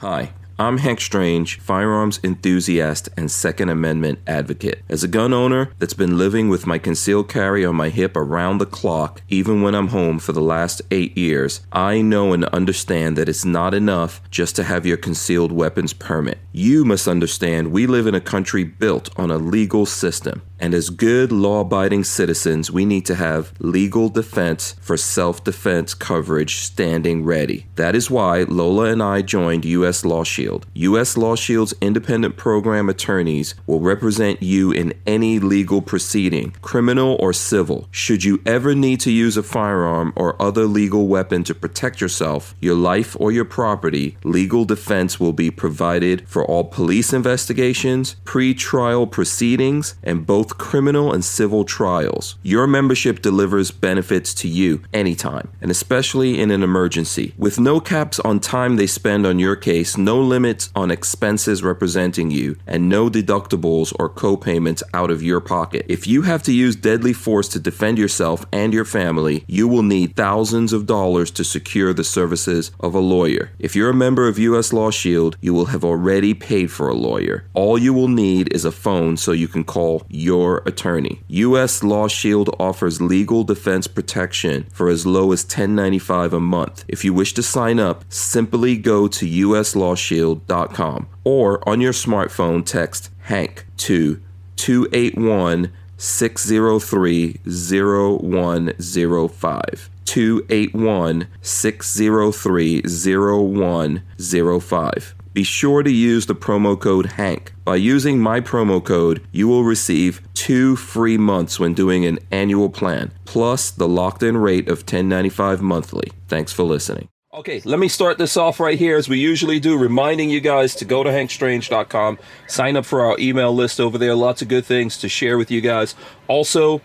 Hi, I'm Hank Strange, firearms enthusiast and Second Amendment advocate. As a gun owner that's been living with my concealed carry on my hip around the clock, even when I'm home for the last 8 years, I know and understand that it's not enough just to have your concealed weapons permit. You must understand we live in a country built on a legal system. And as good law-abiding citizens, we need to have legal defense for self-defense coverage standing ready. That is why Lola and I joined U.S. Law Shield. U.S. Law Shield's independent program attorneys will represent you in any legal proceeding, criminal or civil. Should you ever need to use a firearm or other legal weapon to protect yourself, your life, or your property, legal defense will be provided for all police investigations, pre-trial proceedings, and both criminal and civil trials. Your membership delivers benefits to you anytime, and especially in an emergency. With no caps on time they spend on your case, no limits on expenses representing you, and no deductibles or co-payments out of your pocket. If you have to use deadly force to defend yourself and your family, you will need thousands of dollars to secure the services of a lawyer. If you're a member of U.S. Law Shield, you will have already paid for a lawyer. All you will need is a phone so you can call your attorney. U.S. Law Shield offers legal defense protection for as low as $10.95 a month. If you wish to sign up, simply go to uslawshield.com or on your smartphone text HANK to 281-603-0105. 281-603-0105. Be sure to use the promo code HANK. By using my promo code, you will receive 2 free months when doing an annual plan, plus the locked-in rate of $10.95 monthly. Thanks for listening. Okay, let me start this off right here as we usually do, reminding you guys to go to hankstrange.com, sign up for our email list over there. Lots of good things to share with you guys. Also,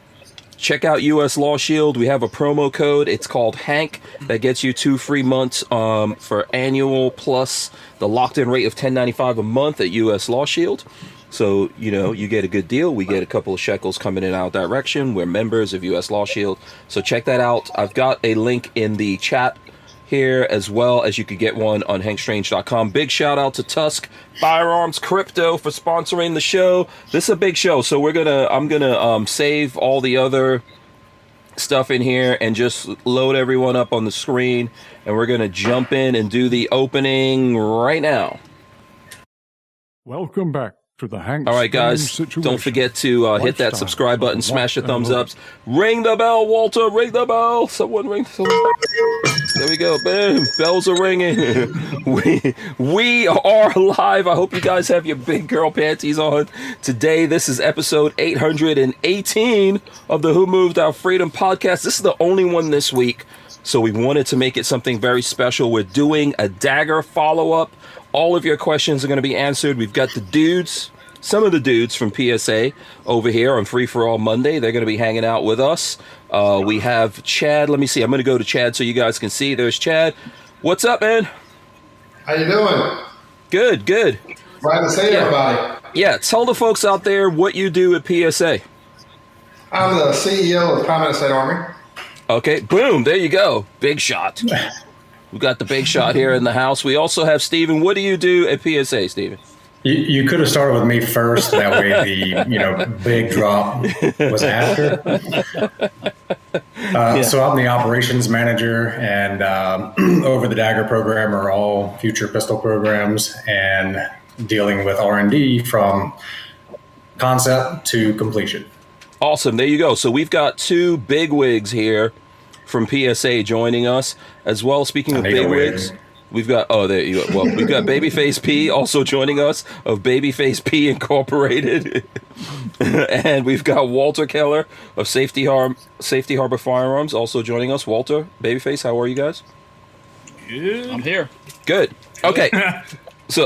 check out U.S. Law Shield. We have a promo code. It's called HANK. That gets you 2 free months for annual plus the locked-in rate of $10.95 a month at U.S. Law Shield. So, you know, you get a good deal. We get a couple of shekels coming in our direction. We're members of U.S. Law Shield. So check that out. I've got a link in the chat here as well as you could get one on hankstrange.com. Big shout out to Tusk Firearms Crypto for sponsoring the show. This is a big show, so I'm gonna save all the other stuff in here and just load everyone up on the screen, and we're gonna jump in and do the opening right now. Welcome back to the Hank. All right, guys, don't forget to hit that subscribe button, smash the thumbs ups, ring the bell, Walter, ring the bell. Someone ring. There we go. Boom. Bells are ringing. We are live. I hope you guys have your big girl panties on. Today, this is episode 818 of the Who Moved Our Freedom podcast. This is the only one this week, so we wanted to make it something very special. We're doing a dagger follow-up. All of your questions are going to be answered. We've got the dudes, some of the dudes from PSA over here on Free For All Monday. They're going to be hanging out with us. We have Chad. Let me see. I'm going to go to Chad so you guys can see. There's Chad. What's up, man? How you doing? Good, good. Glad to see everybody. Yeah, tell the folks out there what you do at PSA. I'm the CEO of the Common State Army. Okay, boom. There you go. Big shot. We've got the big shot here in the house. We also have Steven. What do you do at PSA, Steven? You could have started with me first. That way the big drop was after. So I'm the operations manager and over the Dagger program are all future pistol programs and dealing with R&D from concept to completion. Awesome. There you go. So we've got 2 bigwigs here from PSA joining us as well. Speaking of bigwigs, we've got, there you go. Well, we've got Babyface P also joining us of Babyface P Incorporated. And we've got Walter Keller of Safety Harbor Firearms also joining us. Walter, Babyface, how are you guys? Good. I'm here. Good. Okay. So,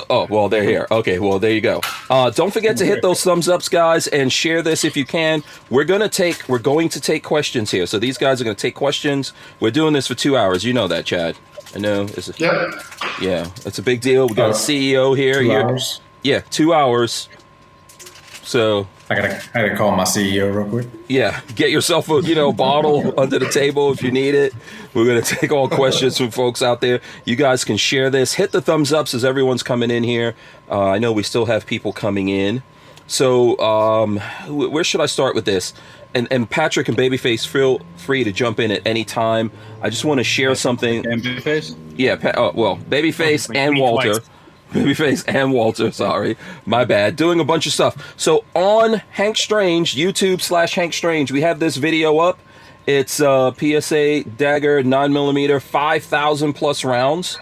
they're here. Okay, well, there you go. Don't forget to hit those thumbs ups, guys, and share this if you can. We're going to take questions here. So these guys are going to take questions. We're doing this for 2 hours. You know that, Chad. I know. Yep. Yeah, it's a big deal. We got a CEO here. 2 hours? Yeah, 2 hours. So I gotta call my CEO real quick. Yeah, get yourself a bottle under the table if you need it. We're going to take all questions from folks out there. You guys can share this. Hit the thumbs ups as everyone's coming in here. I know we still have people coming in. So where should I start with this? And Patrick and Babyface, feel free to jump in at any time. I just want to share something. And Babyface? Yeah, Babyface and Walter. Babyface and Walter, sorry. My bad. Doing a bunch of stuff. So on Hank Strange, YouTube/Hank Strange, we have this video up. It's PSA Dagger 9mm, 5,000 plus rounds.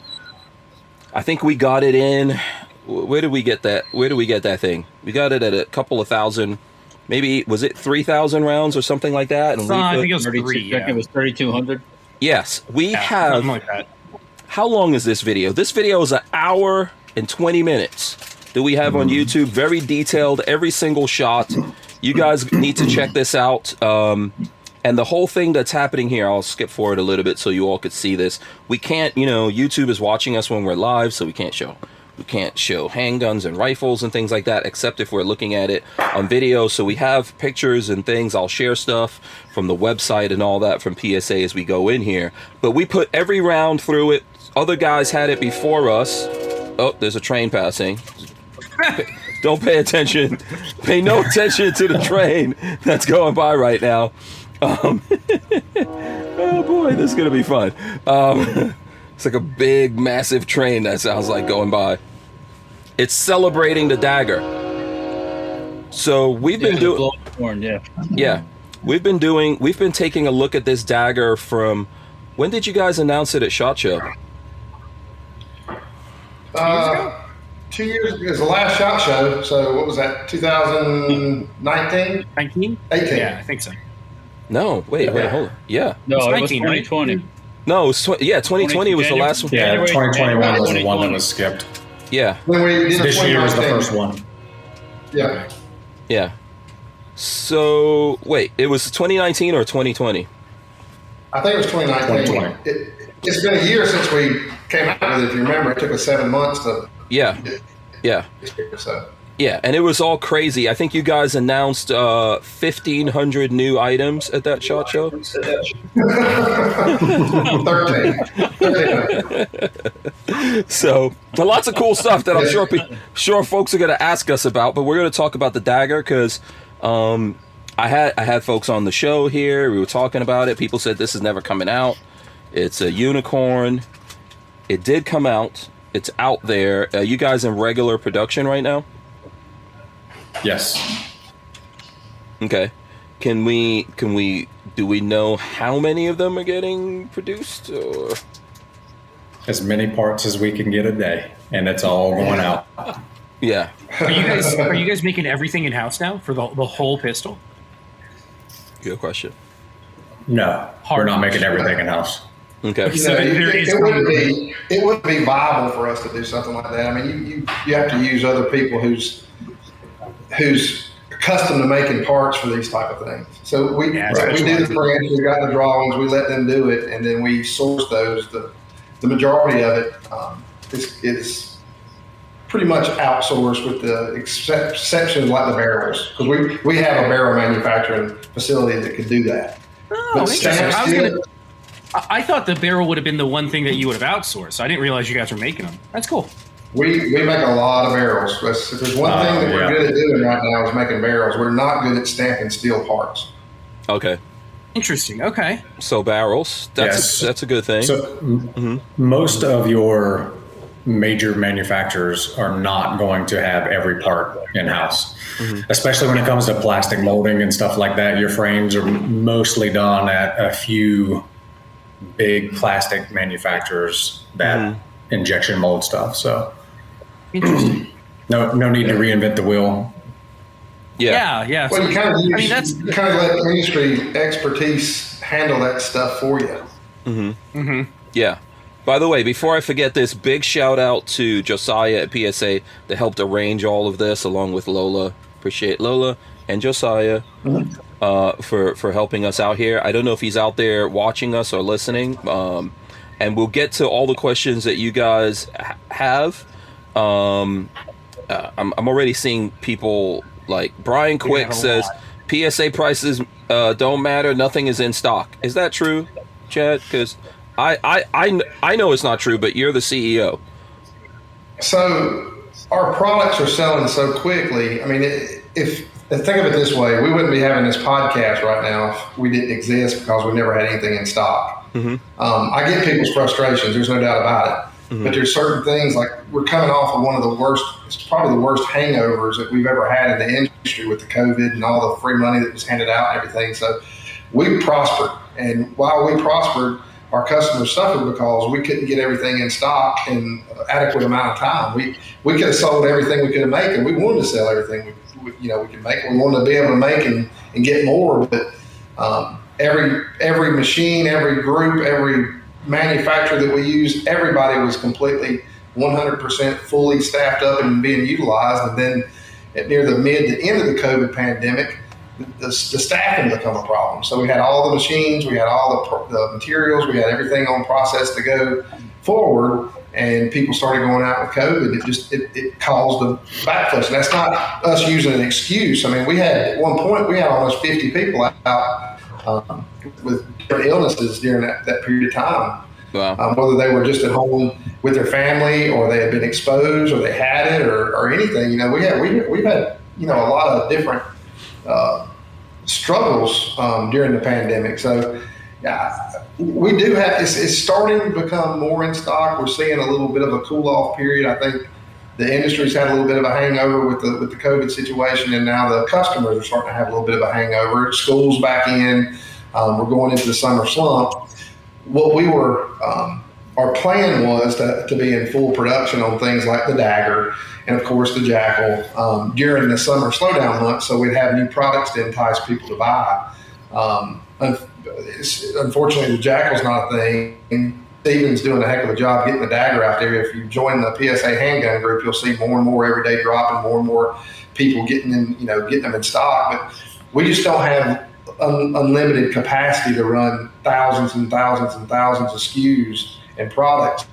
I think we got it in. Where did we get that? Where did we get that thing? We got it at a couple of thousand. Maybe, was it 3,000 rounds or something like that? And I think it was 3. I think it was 3,200. Yes, we have. Something like that. How long is this video? This video is 1 hour and 20 minutes that we have on YouTube. Very detailed, every single shot. You guys need to check this out. And the whole thing that's happening here, I'll skip forward a little bit so you all could see this. We can't, YouTube is watching us when we're live, so we can't show handguns and rifles and things like that, except if we're looking at it on video. So we have pictures and things. I'll share stuff from the website and all that from PSA as we go in here. But we put every round through it. Other guys had it before us. Oh, there's a train passing. Don't pay attention. Pay no attention to the train that's going by right now. Oh boy, this is going to be fun. It's like a big, massive train that sounds like going by. It's celebrating the dagger. So we've been doing... Yeah. We've been taking a look at this dagger from... When did you guys announce it at SHOT Show? 2 years ago. It was the last SHOT Show. So what was that, 2019? 19? 18. Yeah, I think so. No, wait, hold on. Yeah. No, it was 2020. 2020. No, it was 2020 was the last one. Yeah, 2021 was the one that was skipped. Yeah. When we did This year was the first one. Yeah. Yeah. So, wait, it was 2019 or 2020? I think it was 2019. 2020. It's been a year since we came out with it. If you remember, it took us 7 months to. Yeah. So. Yeah, and it was all crazy. I think you guys announced 1,500 new items at that SHOT Show. 13. So, lots of cool stuff that I'm sure folks are going to ask us about. But we're going to talk about the dagger because I had folks on the show here. We were talking about it. People said this is never coming out. It's a unicorn. It did come out. It's out there. Are you guys in regular production right now? Yes. Okay. Do we know how many of them are getting produced, or As many parts as we can get a day, and it's all going out. yeah? Are you guys making everything in house now for the whole pistol? Good question. No, we're not making everything in house. Okay. So It wouldn't be viable for us to do something like that. I mean, you have to use other people who's accustomed to making parts for these type of things. So we do the prints, we got the drawings, we let them do it, and then we source those. The majority of it is pretty much outsourced, with the exceptions like the barrels, because we have a barrel manufacturing facility that could do that. Oh, But interesting. I thought the barrel would have been the one thing that you would have outsourced. I didn't realize you guys were making them. That's cool. We make a lot of barrels. If there's one thing that we're good at doing right now is making barrels. We're not good at stamping steel parts. Okay. Interesting. Okay. So barrels. That's a good thing. So most of your major manufacturers are not going to have every part in-house, especially when it comes to plastic molding and stuff like that. Your frames are mostly done at a few big plastic manufacturers that injection mold stuff. So Interesting. no need to reinvent the wheel. Yeah. Yeah. Well, you kind of use, that's you kind of let industry expertise handle that stuff for you. Yeah. By the way, before I forget this, big shout out to Josiah at PSA that helped arrange all of this, along with Lola. Appreciate Lola and Josiah for helping us out here. I don't know if he's out there watching us or listening. And we'll get to all the questions that you guys have. I'm already seeing people like Brian Quick says PSA prices don't matter. Nothing is in stock. Is that true, Chad? Because I know it's not true, but you're the CEO. So our products are selling so quickly. I mean, if think of it this way, we wouldn't be having this podcast right now if we didn't exist because we never had anything in stock. I get people's frustrations. There's no doubt about it. But there's certain things, like we're coming off of one of the worst, it's probably the worst hangovers that we've ever had in the industry with the COVID and all the free money that was handed out and everything. So we prospered. And while we prospered, our customers suffered because we couldn't get everything in stock in adequate amount of time. We could have sold everything we could have made, and we wanted to sell everything we could make. We wanted to be able to make and get more, but every machine, every group, every manufacturer that we use, everybody was completely 100% fully staffed up and being utilized. And then at near the mid to end of the COVID pandemic, the staffing become a problem. So we had all the machines, we had all the materials, we had everything on process to go forward, and people started going out with COVID. It caused a backflush. And that's not us using an excuse. I mean, at one point we had almost 50 people out with different illnesses during that period of time. Wow. Whether they were just at home with their family, or they had been exposed, or they had it, or anything. We've had a lot of different struggles during the pandemic. So we do have, it's starting to become more in stock. We're seeing a little bit of a cool off period. I think the industry's had a little bit of a hangover with the COVID situation, and now the customers are starting to have a little bit of a hangover. School's back in. We're going into the summer slump. What we were, our plan was to be in full production on things like the Dagger and, of course, the Jackal during the summer slowdown months, so we'd have new products to entice people to buy. Unfortunately, the Jackal's not a thing. Steven's doing a heck of a job getting the Dagger out there. If you join the PSA handgun group, you'll see more and more every day dropping, more and more people getting them in stock. But we just don't have unlimited capacity to run thousands and thousands and thousands of SKUs and products.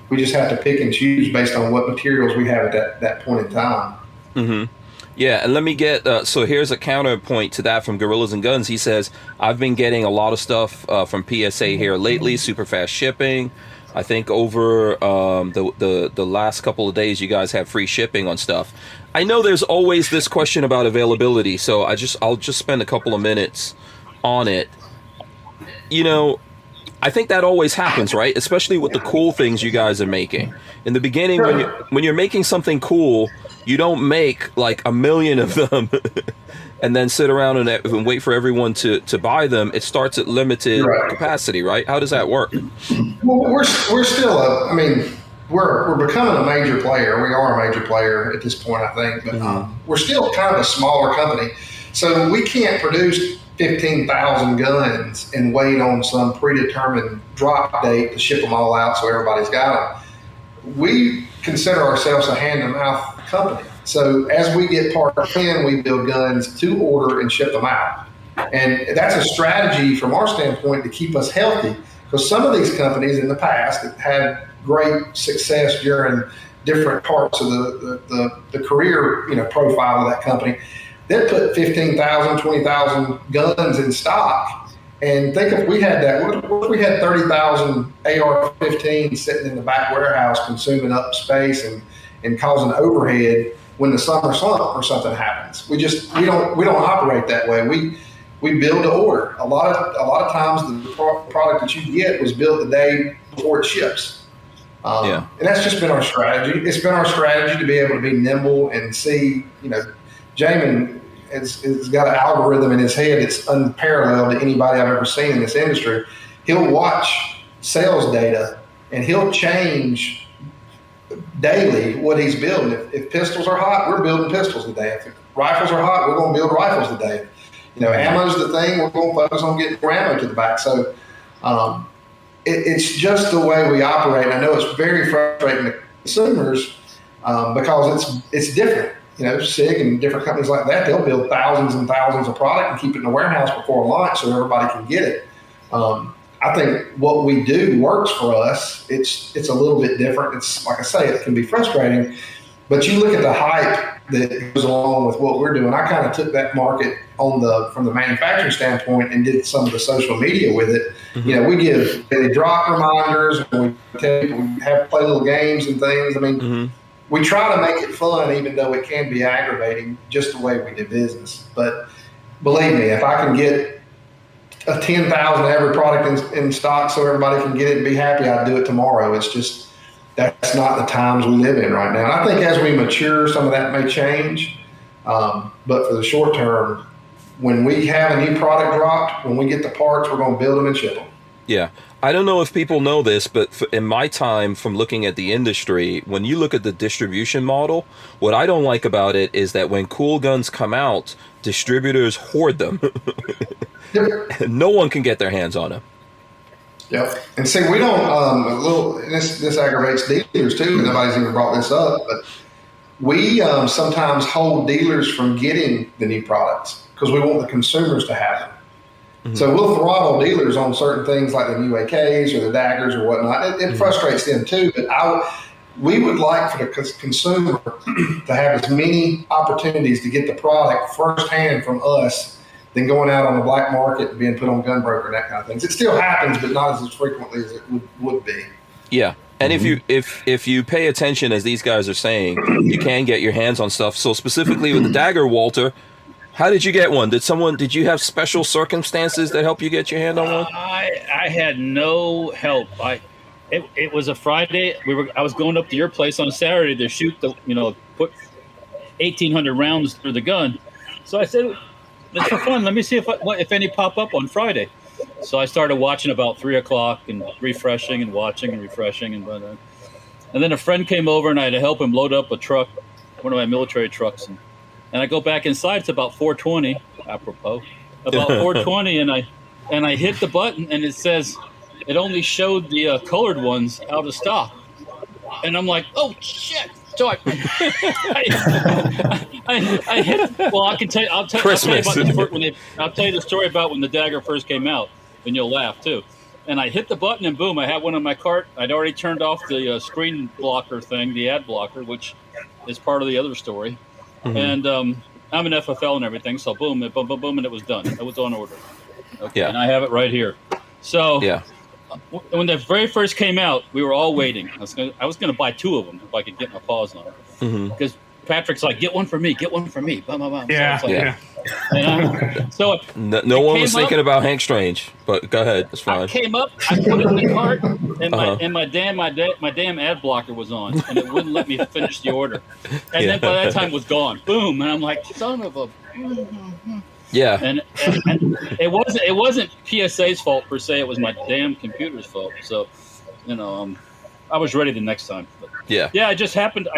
We just have to pick and choose based on what materials we have at that point in time. Mm-hmm. Yeah, and let me get, so here's a counterpoint to that from Gorillas and Guns. He says, I've been getting a lot of stuff from PSA here lately, super fast shipping. I think over the last couple of days, you guys have free shipping on stuff. I know there's always this question about availability, so I'll just spend a couple of minutes on it. I think that always happens, right? Especially with the cool things you guys are making. In the beginning, when you're making something cool, you don't make like 1 million of them and then sit around and wait for everyone to buy them. It starts at limited capacity, right? How does that work? Well, we're still we're becoming a major player. We are a major player at this point, I think, but we're still kind of a smaller company. So we can't produce 15,000 guns and wait on some predetermined drop date to ship them all out so everybody's got them. We consider ourselves a hand-to-mouth company. So as we get parts in, we build guns to order and ship them out. And that's a strategy from our standpoint to keep us healthy, because some of these companies in the past that had great success during different parts of the career profile of that company, they'd put 15,000, 20,000 guns in stock. And think if we had that, what if we had 30,000 AR-15 sitting in the back warehouse consuming up space and causing overhead when the summer slump or something happens? We don't operate that way. We build to order. A lot of times the product that you get was built the day before it ships. And that's just been our strategy. It's been our strategy to be able to be nimble and see, Jamin has got an algorithm in his head that's unparalleled to anybody I've ever seen in this industry. He'll watch sales data and he'll change daily what he's building. If pistols are hot, we're building pistols today. If rifles are hot, we're going to build rifles today. Ammo's the thing. We're going to focus on getting more ammo to the back. So it's just the way we operate. I know it's very frustrating to consumers because it's different. SIG and different companies like that, they'll build thousands and thousands of product and keep it in the warehouse before launch so everybody can get it. I think what we do works for us. It's a little bit different. It's like I say, it can be frustrating. But you look at the hype that goes along with what we're doing. I kind of took that market from the manufacturing standpoint and did some of the social media with it. We give daily drop reminders, and we tell people we play little games and things. I mean, we try to make it fun, even though it can be aggravating, just the way we do business. But believe me, if I can get a 10,000 every product in stock so everybody can get it and be happy, I'd do it tomorrow. It's just, that's not the times we live in right now. And I think as we mature, some of that may change. But for the short term, when we have a new product dropped, when we get the parts, we're going to build them and ship them. Yeah. I don't know if people know this, but in my time from looking at the industry, when you look at the distribution model, what I don't like about it is that when cool guns come out, distributors hoard them. No one can get their hands on them. Yep. And see, we don't, this aggravates dealers too. Nobody's even brought this up, but we sometimes hold dealers from getting the new products because we want the consumers to have them. So we'll throttle dealers on certain things like the new AKs or the daggers or whatnot. It frustrates them too, but we would like for the consumer to have as many opportunities to get the product firsthand from us than going out on the black market and being put on Gunbroker and that kind of things. It still happens, but not as frequently as it would be. Yeah. And if you pay attention, as these guys are saying, you can get your hands on stuff. So specifically with the dagger, Walter, how did you get one? Did you have special circumstances that help you get your hand on one? I had no help. It was a Friday. I was going up to your place on a Saturday to shoot put 1,800 rounds through the gun. So I said, "It's for fun. Let me see if any pop up on Friday." So I started watching about 3 o'clock and refreshing and watching and refreshing and then a friend came over and I had to help him load up a truck, one of my military trucks, and I go back inside. It's about 4:20, apropos, about 4:20, and I hit the button and it says it only showed the colored ones out of stock, and I'm like, oh shit. So I hit. Well, I can tell you. I'll tell you the story about when the dagger first came out, and you'll laugh too. And I hit the button, and boom! I had one on my cart. I'd already turned off the screen blocker thing, the ad blocker, which is part of the other story. And I'm an FFL and everything, so boom, boom, boom, boom, and it was done. It was on order. Okay, and I have it right here. So yeah. When they very first came out, we were all waiting. I was gonna buy 2 of them if I could get my paws on it. Because Patrick's like, get one for me. Blah, blah, blah. Yeah, so yeah. So no one was thinking about Hank Strange, but go ahead, it's fine. I came up, I put it in the cart, and my damn ad blocker was on, and it wouldn't let me finish the order. And then by that time it was gone. Boom, and I'm like, son of a. Yeah, and it wasn't PSA's fault per se. It was my damn computer's fault. So, I was ready the next time. But yeah. I just happened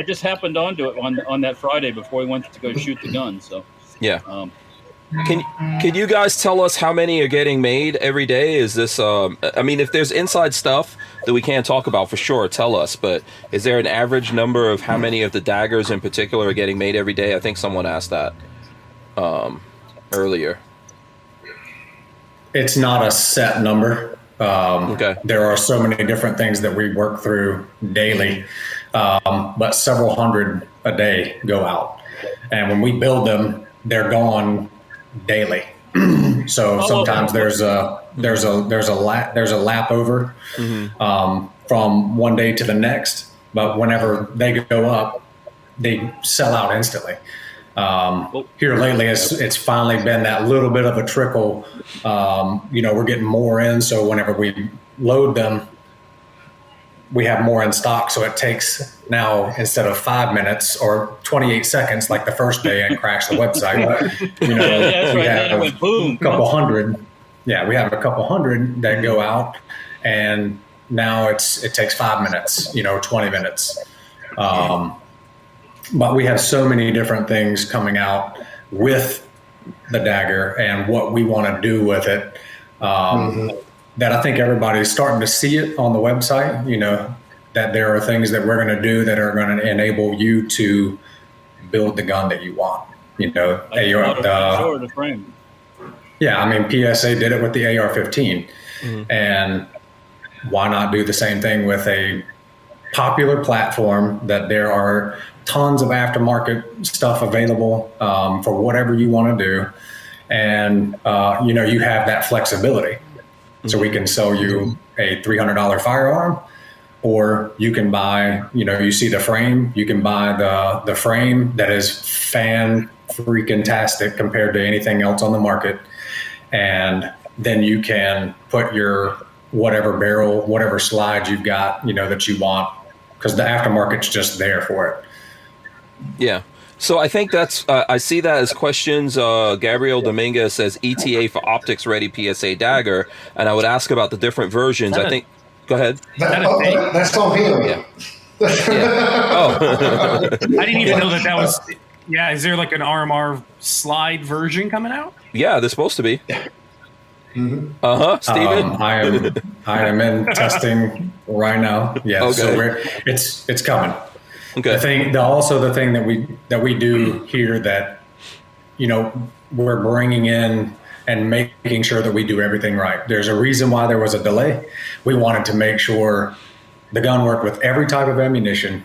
onto it on that Friday before we went to go shoot the gun. So yeah. Can you guys tell us how many are getting made every day? Is this I mean, if there's inside stuff that we can't talk about, for sure, tell us. But is there an average number of how many of the daggers in particular are getting made every day? I think someone asked that earlier. It's not a set number. Okay. There are so many different things that we work through daily, but several hundred a day go out. And when we build them, they're gone daily. So sometimes there's a lap over from one day to the next. But whenever they go up, they sell out instantly. Here lately, it's finally been that little bit of a trickle. We're getting more in, so whenever we load them, we have more in stock. So it takes now, instead of 5 minutes or 28 seconds like the first day and crash the website, that's right. Then it went boom. A couple hundred. Yeah, we have a couple hundred that go out, and now it takes 5 minutes, 20 minutes. But we have so many different things coming out with the dagger and what we want to do with it, that I think everybody's starting to see it on the website, that there are things that we're going to do that are going to enable you to build the gun that you want. The frame. Yeah, I mean, PSA did it with the AR-15. And why not do the same thing with a popular platform that there are tons of aftermarket stuff available for whatever you want to do. And, you have that flexibility. So we can sell you a $300 firearm, or you can buy, you see the frame, you can buy the frame that is freaking-tastic compared to anything else on the market. And then you can put your whatever barrel, whatever slide you've got, that you want, because the aftermarket's just there for it. Yeah. So I think that's, I see that as questions. Gabriel Dominguez says ETA for optics ready PSA dagger. And I would ask about the different versions. I think, go ahead. That's on him. Yeah. Oh. I didn't even know that was, is there like an RMR slide version coming out? Yeah, there's supposed to be. Mm-hmm. Steven? I am in testing right now. Yeah. Okay. So it's coming. Okay. The thing that we do here that, we're bringing in and making sure that we do everything right. There's a reason why there was a delay. We wanted to make sure the gun worked with every type of ammunition,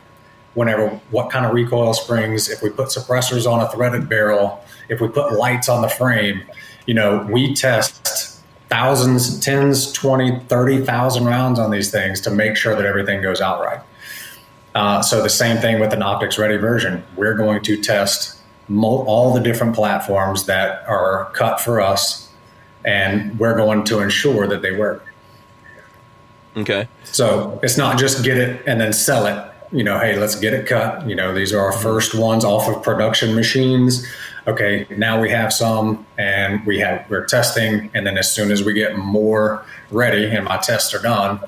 what kind of recoil springs, if we put suppressors on a threaded barrel, if we put lights on the frame, we test thousands, 10s, 20, 30,000 rounds on these things to make sure that everything goes out right. So the same thing with an optics ready version. We're going to test all the different platforms that are cut for us, and we're going to ensure that they work. Okay. So it's not just get it and then sell it. Hey, let's get it cut. These are our first ones off of production machines. Okay, now we have some, and we're testing, and then as soon as we get more ready and my tests are done,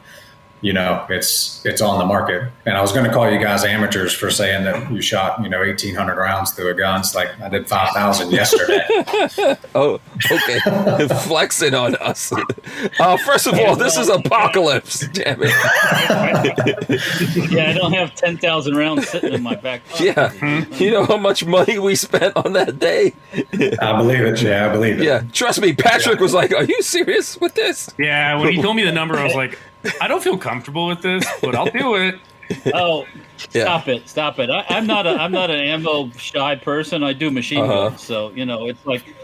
it's on the market. And I was going to call you guys amateurs for saying that you shot, 1,800 rounds through a gun. It's like I did 5,000 yesterday. Oh, okay. Flexing on us. First of all, this is apocalypse. Damn it. Yeah, I don't have 10,000 rounds sitting in my back pocket. Yeah. You know how much money we spent on that day? I believe it. Yeah, I believe it. Yeah. Trust me, Patrick was like, are you serious with this? Yeah, when he told me the number, I was like, I don't feel comfortable with this, but I'll do it. Oh, stop it! I'm not an ammo shy person. I do machine guns, so it's like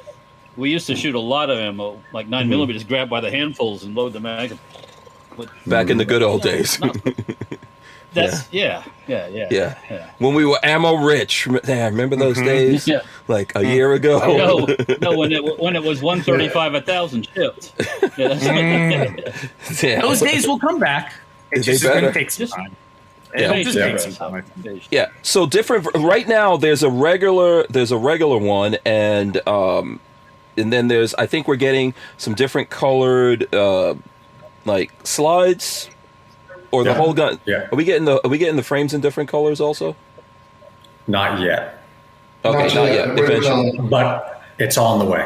we used to shoot a lot of ammo, like 9mm, grab by the handfuls and load the mag. Back in the good old days. That's yeah. When we were ammo rich. Remember those days? Yeah. Like a year ago. No, when it was 135 1,000 shipped. Yeah. Those days will come back. It's just going to take some time. Yeah. So different. Right now, there's a regular one, and then there's. I think we're getting some different colored like slides. Or the whole gun? Yeah. Are we getting the frames in different colors also? Not yet. Okay, not yet. Eventually, but it's on the way.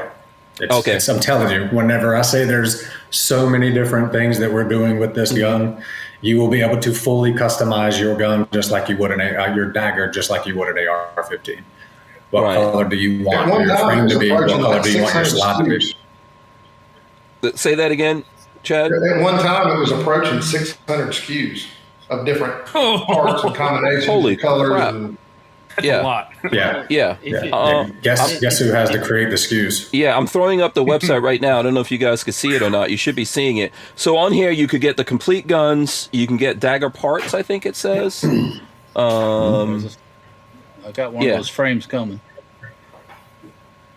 I'm telling you, whenever I say there's so many different things that we're doing with this gun, you will be able to fully customize your gun just like you would your dagger, just like you would an AR-15. What color do you want your frame to be? What color do you want your slide to be? Say that again. Chad? At one time, it was approaching 600 SKUs of different parts and combinations, Holy and colors. crap. And A lot. Yeah. Guess who has to create the SKUs? Yeah, I'm throwing up the website right now. I don't know if you guys can see it or not. You should be seeing it. So on here, you could get the complete guns. You can get dagger parts, I think it says. I got one of those frames coming.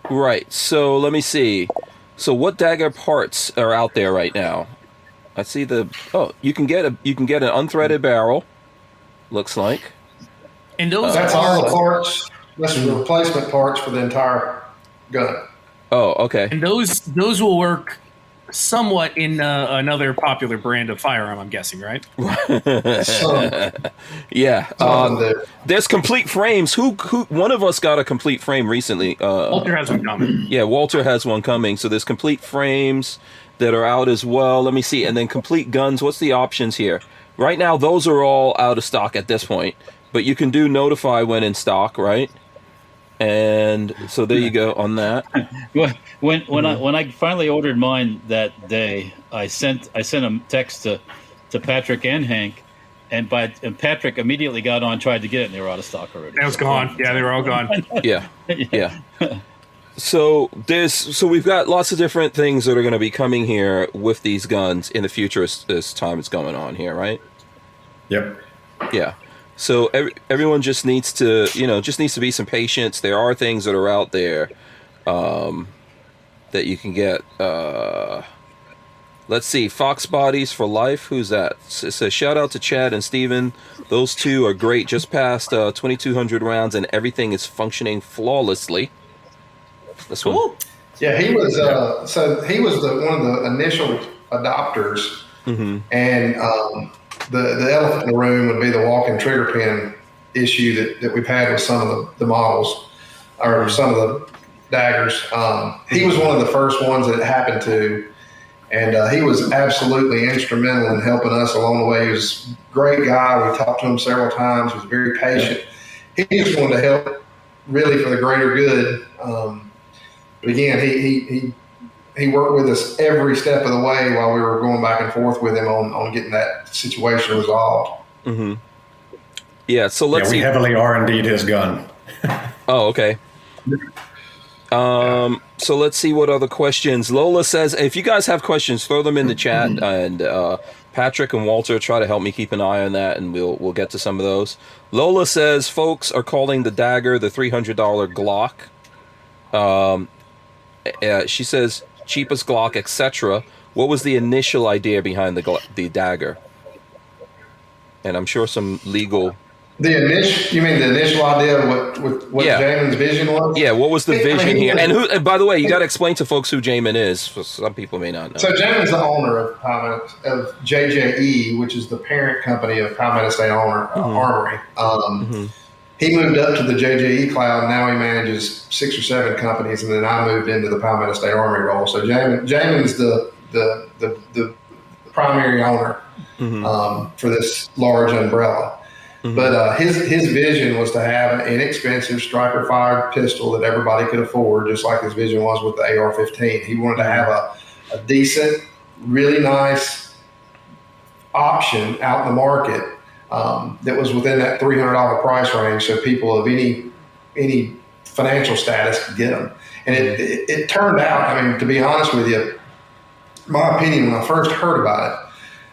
Right. So let me see. So what dagger parts are out there right now? I see you can get an unthreaded barrel. Looks like. And those that's all the parts. That's the replacement parts for the entire gun. Oh, okay. And those will work somewhat in another popular brand of firearm, I'm guessing, right? Yeah. There's complete frames. Who? One of us got a complete frame recently. Walter has one coming. Yeah, Walter has one coming. So there's complete frames that are out as well. Let me see. And then complete guns. What's the options here? Right now, those are all out of stock at this point. But you can do notify when in stock, right? And so there you go on that. When I finally ordered mine that day, I sent a text to Patrick and Hank, and Patrick immediately got on, tried to get it, and they were out of stock already. It was gone. Yeah, they were all gone. Yeah. So we've got lots of different things that are going to be coming here with these guns in the future as time is going on here, right? Yep. Yeah. So everyone just needs to, be some patience. There are things that are out there that you can get. Let's see, Fox Bodies for Life. Who's that? It says, shout out to Chad and Steven. Those two are great. Just passed 2,200 rounds and everything is functioning flawlessly. This one. Cool. Yeah, he was. So he was one of the initial adopters, and the elephant in the room would be the walk-in trigger pin issue that we've had with some of the models or some of the daggers. He was one of the first ones that it happened to. And he was absolutely instrumental in helping us along the way. He was a great guy. We talked to him several times. He was very patient. He just wanted to help really for the greater good. But again, he worked with us every step of the way while we were going back and forth with him on getting that situation resolved. Mm-hmm. Yeah, so let's see. We heavily R&D'd his gun. Oh, okay. So let's see what other questions. Lola says, if you guys have questions, throw them in the chat, and Patrick and Walter try to help me keep an eye on that, and we'll get to some of those. Lola says, folks are calling the dagger the $300 Glock. She says, cheapest Glock, etc. What was the initial idea behind the dagger? And I'm sure some legal... You mean the initial idea of what Jamin's vision was? Yeah, what was the vision here? And by the way, you got to explain to folks who Jamin is. For some people may not know. So Jamin's the owner of JJE, which is the parent company of Palmetto State Armory. He moved up to the JJE cloud. Now he manages 6 or 7 companies, and then I moved into the Palmetto State Armory role. So Jamin's the primary owner for this large umbrella. But his vision was to have an inexpensive striker-fired pistol that everybody could afford, just like his vision was with the AR-15. He wanted to have a decent, really nice option out in the market that was within that $300 price range, so people of any financial status could get them. And it turned out, I mean, to be honest with you, my opinion, when I first heard about it,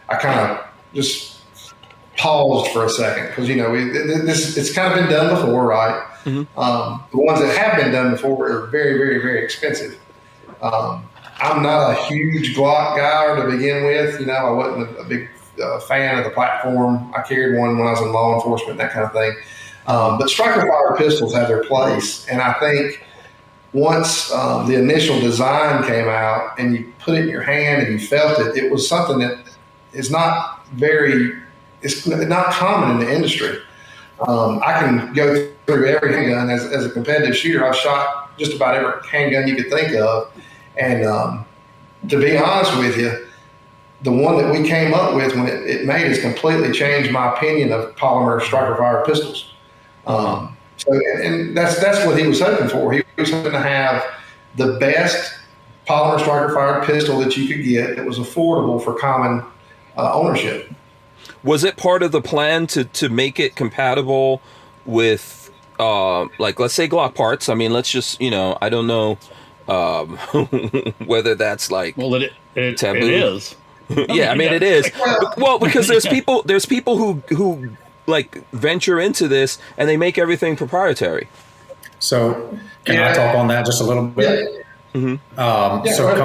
I kind of just paused for a second because it's kind of been done before, right? The ones that have been done before are very, very, very expensive. I'm not a huge Glock guy to begin with. I wasn't a big fan of the platform. I carried one when I was in law enforcement, that kind of thing. But striker-fired pistols have their place, and I think once the initial design came out and you put it in your hand and you felt it, it was something that is not it's not common in the industry. I can go through every handgun as a competitive shooter. I've shot just about every handgun you could think of. And to be honest with you, the one that we came up with when it made has completely changed my opinion of polymer striker-fired pistols. And that's what he was hoping for. He was hoping to have the best polymer striker-fired pistol that you could get that was affordable for common ownership. Was it part of the plan to make it compatible with, let's say Glock parts? I mean, let's just, I don't know whether that's like taboo. It is. Yeah, I mean, it is. Well, because there's people who like venture into this and they make everything proprietary. So can I talk on that just a little bit? So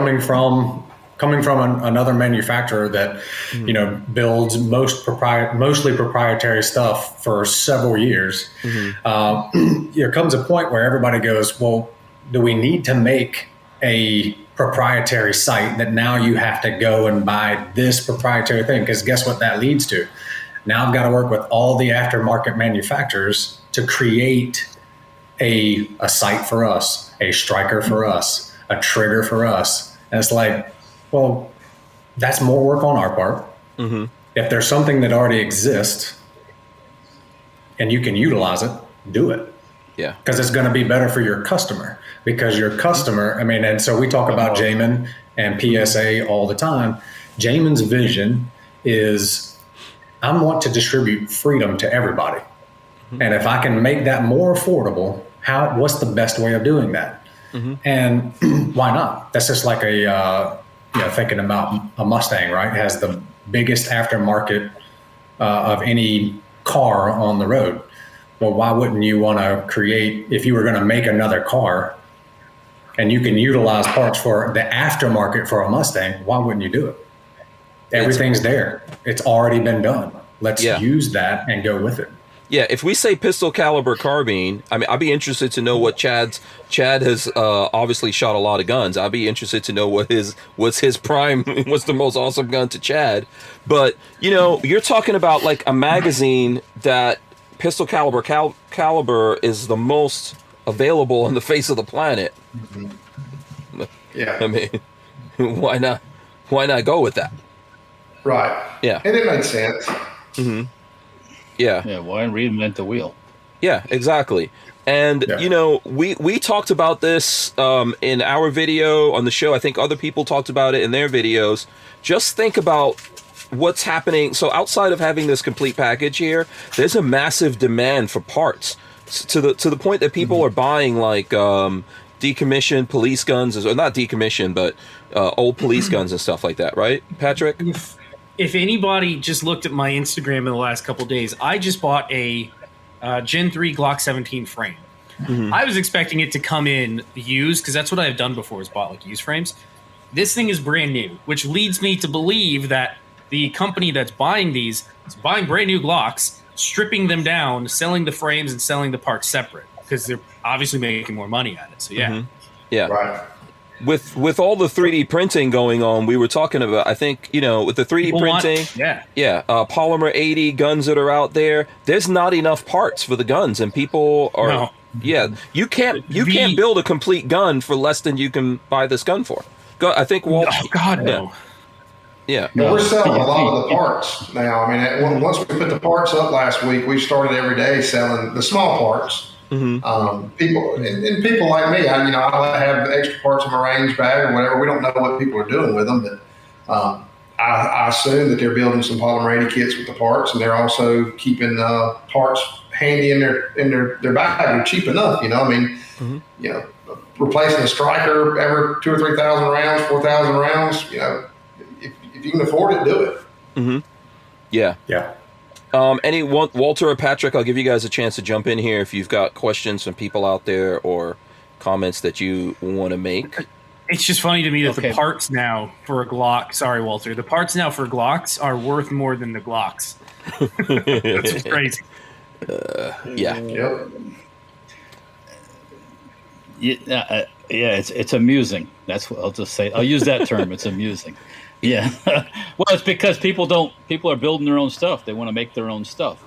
coming from another manufacturer that builds mostly proprietary stuff for several years, there comes a point where everybody goes, well, do we need to make a proprietary sight that now you have to go and buy this proprietary thing? Because guess what that leads to? Now I've got to work with all the aftermarket manufacturers to create a sight for us, a striker for us, a trigger for us. And it's like, well, that's more work on our part. If there's something that already exists and you can utilize it, do it. Yeah. Because it's going to be better for your customer. Because your customer, and so we talk about Jamin and PSA all the time. Jamin's vision is I want to distribute freedom to everybody. And if I can make that more affordable, what's the best way of doing that? And why not? That's just like thinking about a Mustang, right? It has the biggest aftermarket of any car on the road. Well, why wouldn't you want to create, if you were going to make another car and you can utilize parts for the aftermarket for a Mustang, why wouldn't you do it? Everything's there. It's already been done. Let's use that and go with it. Yeah, if we say pistol caliber carbine, I mean, I'd be interested to know what Chad has obviously shot a lot of guns. I'd be interested to know what's his prime, what's the most awesome gun to Chad. But, you're talking about like a magazine that pistol caliber is the most available on the face of the planet. Yeah. I mean, why not go with that? Right. Yeah. And it makes sense. Mm-hmm. Yeah. Yeah. Why reinvent the wheel? Yeah, exactly. And, we talked about this in our video on the show. I think other people talked about it in their videos. Just think about what's happening. So outside of having this complete package here, there's a massive demand for parts to the point that people are buying like decommissioned police guns, or not decommissioned, but old police guns and stuff like that. Right, Patrick? If anybody just looked at my Instagram in the last couple of days, I just bought a Gen 3 Glock 17 frame. I was expecting it to come in used, because that's what I've done before, is bought like used frames. This thing is brand new, which leads me to believe that the company that's buying these is buying brand new Glocks, stripping them down, selling the frames, and selling the parts separate, because they're obviously making more money at it. So yeah. Right. With all the 3D printing going on, we were talking about, I think, with the 3D printing, Polymer 80 guns that are out there, there's not enough parts for the guns, and people are, you can't build a complete gun for less than you can buy this gun for. I think Walt. Oh God, no. Yeah. We're selling a lot of the parts now. I mean, once we put the parts up last week, we started every day selling the small parts. People and people like me, I have extra parts in my range bag or whatever. We don't know what people are doing with them, but I assume that they're building some Polymer 80 kits with the parts, and they're also keeping parts handy in their bag. They're cheap enough, replacing a striker every 2,000 or 3,000 rounds, 4,000 rounds. If you can afford it, do it. Yeah. Yeah. Walter or Patrick, I'll give you guys a chance to jump in here if you've got questions from people out there or comments that you want to make. It's just funny to me that the parts now for a Glock, sorry, Walter, the parts now for Glocks are worth more than the Glocks. That's just crazy. Yeah, it's amusing. That's what I'll just say. I'll use that term. It's amusing. Yeah. Well, it's because people are building their own stuff. They want to make their own stuff.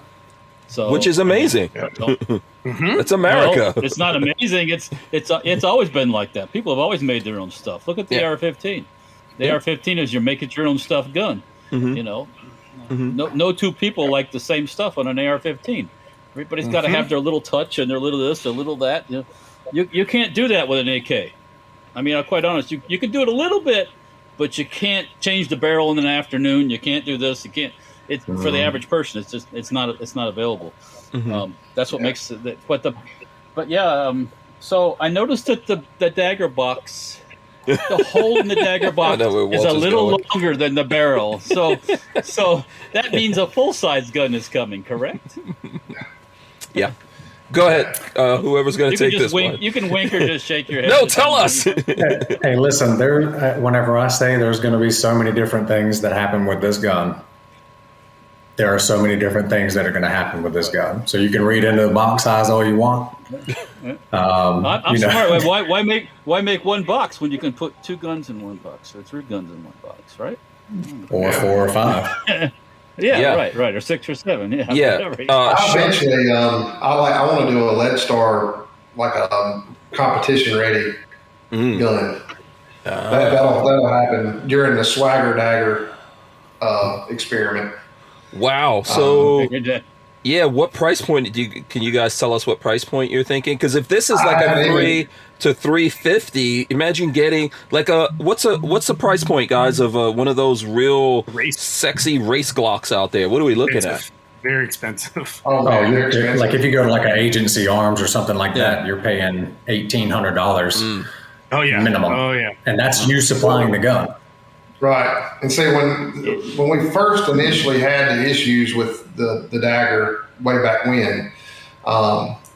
So, which is amazing. It's America. No, it's not amazing. It's always been like that. People have always made their own stuff. Look at the AR-15. The AR-15 is your make it your own stuff gun. No two people like the same stuff on an AR-15. Everybody's got to have their little touch and their little this, their little that. You can't do that with an AK. I mean, I'm quite honest. You can do it a little bit, but you can't change the barrel in an afternoon. You can't do this. You can't. It's for the average person. It's just it's not available. That's what makes it. So I noticed that the dagger box, the hole in the dagger box is a little longer than the barrel. So that means a full size gun is coming. Correct? Yeah. Go ahead. Whoever's going to take this wink, one. You can wink or just shake your head. No, tell us. Hey, listen, whenever I say there's going to be so many different things that happen with this gun, there are so many different things that are going to happen with this gun. So you can read into the box size all you want. I'm smart. Why make one box when you can put two guns in one box or three guns in one box, right? Or 4 or 5. Right, or 6 or 7. Eventually, I want to do a lead star, like a competition ready gun. That'll happen during the Swagger Dagger experiment. Wow. So Yeah, what price point can you guys tell us what price point you're thinking? Because if this is like a 3 to 350, imagine getting like what's the price point, guys, of one of those real sexy race Glocks out there? What are we looking at? Very expensive. They're expensive. Like if you go to like an agency arms or something like that, you're paying $1,800 minimum. Oh yeah, and that's you supplying the gun. Right. And see, when we first initially had the issues with the dagger way back when,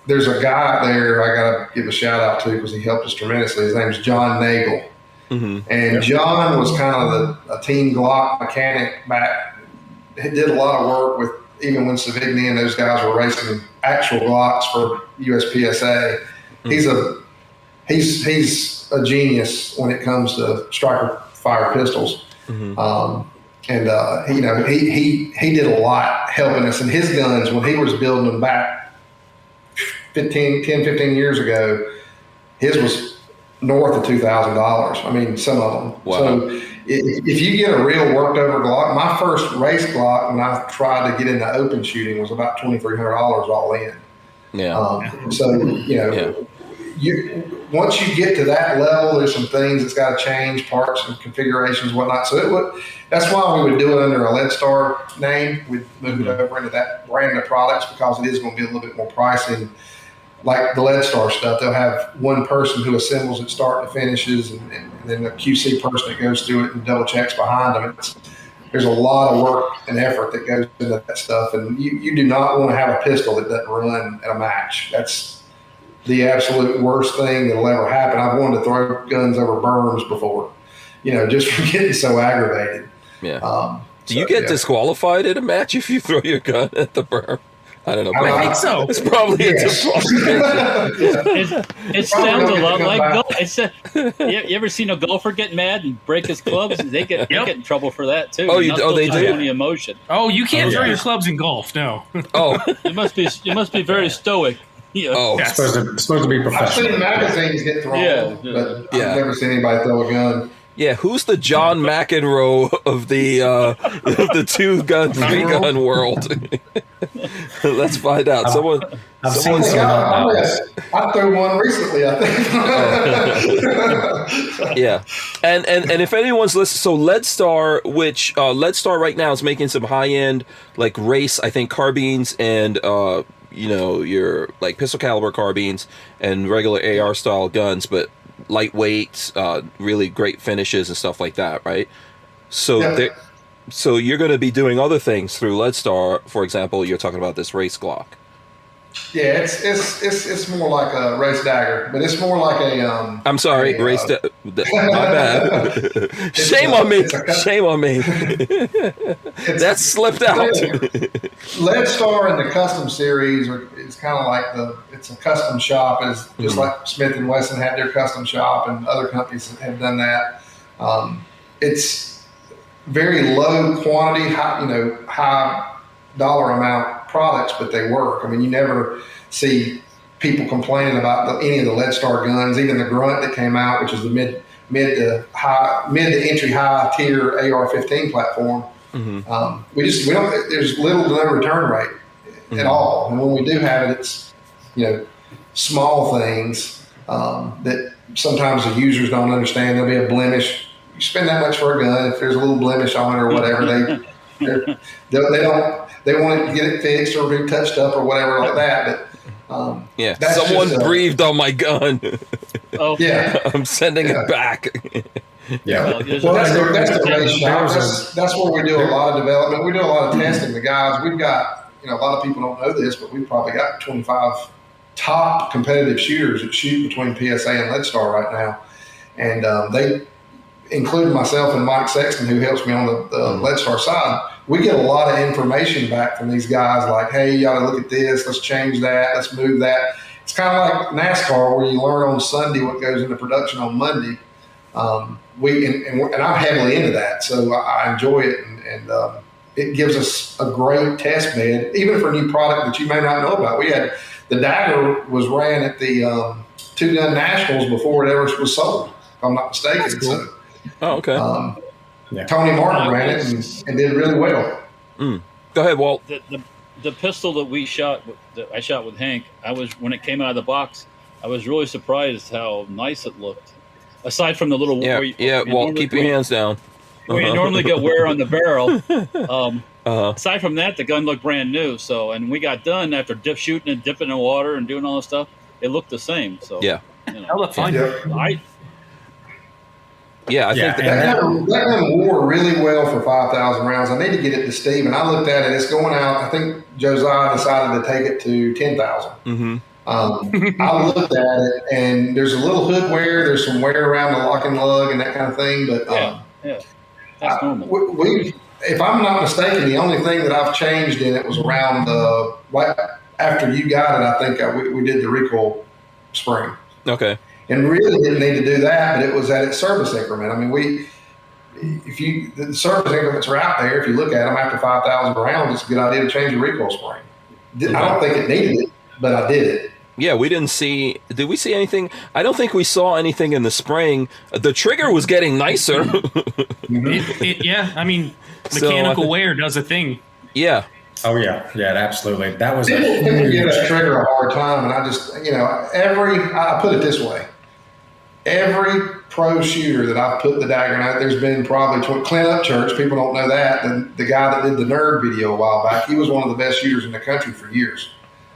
there's a guy there I got to give a shout out to because he helped us tremendously. His name's John Nagel. Mm-hmm. And John was kind of a team Glock mechanic back. He did a lot of work with, even when Savigny and those guys were racing actual Glocks for USPSA. Mm-hmm. He's a genius when it comes to striker fire pistols. Mm-hmm. He did a lot helping us. And his guns, when he was building them back 15 years ago, his was north of $2,000. I mean, some of them. Wow. So if you get a real worked over Glock, my first race Glock when I tried to get into open shooting was about $2,300 all in. Yeah. Once you get to that level, there's some things that's got to change, parts and configurations, whatnot. So that's why we would do it under a Leadstar name. We'd move it over into that brand of products because it is going to be a little bit more pricey. Like the Leadstar stuff, they'll have one person who assembles it start to finishes, and then the QC person that goes through it and double checks behind them. There's a lot of work and effort that goes into that stuff, and you do not want to have a pistol that doesn't run at a match. That's the absolute worst thing that'll ever happen. I've wanted to throw guns over berms before, just for getting so aggravated. Yeah. Do you get disqualified in a match if you throw your gun at the berm? I don't know. I think so. It's probably a disqualification. It sounds a lot like golf. You ever seen a golfer get mad and break his clubs? They get in trouble for that too. They do. Only emotion. Oh, you can't throw your clubs in golf. No. Oh, you must be very stoic. Yeah. Oh, it's supposed to be professional. I've seen magazines get thrown, but I've never seen anybody throw a gun. Yeah, who's the John McEnroe of the 2-gun, 3-gun world? Let's find out. I threw one recently, I think. Yeah, and if anyone's listening, so Leadstar, which Leadstar right now is making some high-end like race, I think, carbines and your like pistol caliber carbines and regular AR style guns, but lightweight, really great finishes and stuff like that, right? So so you're going to be doing other things through Leadstar. For example, you're talking about this race Glock. Yeah, it's more like a race dagger, but it's more like a. I'm sorry, my bad. Shame on me. That slipped out. Leadstar and the custom series is kind of like it's a custom shop, just like Smith and Wesson had their custom shop, and other companies have done that. It's very low quantity, high dollar amount products, but they work. I mean, you never see people complaining about any of the Leadstar guns, even the Grunt that came out, which is the mid to entry high tier AR-15 platform. Mm-hmm. We don't. There's little to no return rate at all, and when we do have it, it's small things that sometimes the users don't understand. There'll be a blemish. You spend that much for a gun. If there's a little blemish on it or whatever, they don't. They want to get it fixed or retouched up or whatever like that. But someone breathed on my gun. Oh yeah, I'm sending it back. Yeah, well, that's the race shop. That's where we do a lot of development. We do a lot of testing. The guys, we've got a lot of people don't know this, but we've probably got 25 top competitive shooters that shoot between PSA and Leadstar right now, and they, including myself and Mike Sexton, who helps me on the Leadstar side. We get a lot of information back from these guys like, hey, you got to look at this. Let's change that. Let's move that. It's kind of like NASCAR where you learn on Sunday what goes into production on Monday. And I'm heavily into that, so I enjoy it, and it gives us a great test bed, even for a new product that you may not know about. We had the Dagger was ran at the 2-Gun Nationals before it ever was sold, if I'm not mistaken. That's cool. So, oh, okay. Tony Martin ran it and did really well. Go ahead, Walt. the pistol that I shot with Hank, when it came out of the box, I was really surprised how nice it looked. Aside from the little Walt, keep your hands down. Where you normally get wear on the barrel. Aside from that, the gun looked brand new. So, and we got done after shooting and dipping in water and doing all this stuff. It looked the same. So yeah, you know, that looked fine. I think that gun wore really well for 5,000 rounds. I need to get it to Steve, and I looked at it. It's going out. I think Josiah decided to take it to 10,000. Mm-hmm. I looked at it, and there's a little hood wear. There's some wear around the lock and lug and that kind of thing. But that's normal. We, if I'm not mistaken, the only thing that I've changed in it was around after you got it. I think we did the recoil spring. Okay. And really didn't need to do that, but it was at its service increment. I mean, the service increments are out there. If you look at them after 5,000 rounds, it's a good idea to change the recoil spring. I don't think it needed it, but I did it. Yeah, we didn't see. Did we see anything? I don't think we saw anything in the spring. The trigger was getting nicer. I mean, mechanical wear does a thing. Yeah. Oh yeah, absolutely. That was. People give that trigger a hard time, and I just, I put it this way: every pro shooter that I've put the dagger in, there's been probably Clint Upchurch. People don't know that. The guy that did the nerd video a while back, he was one of the best shooters in the country for years.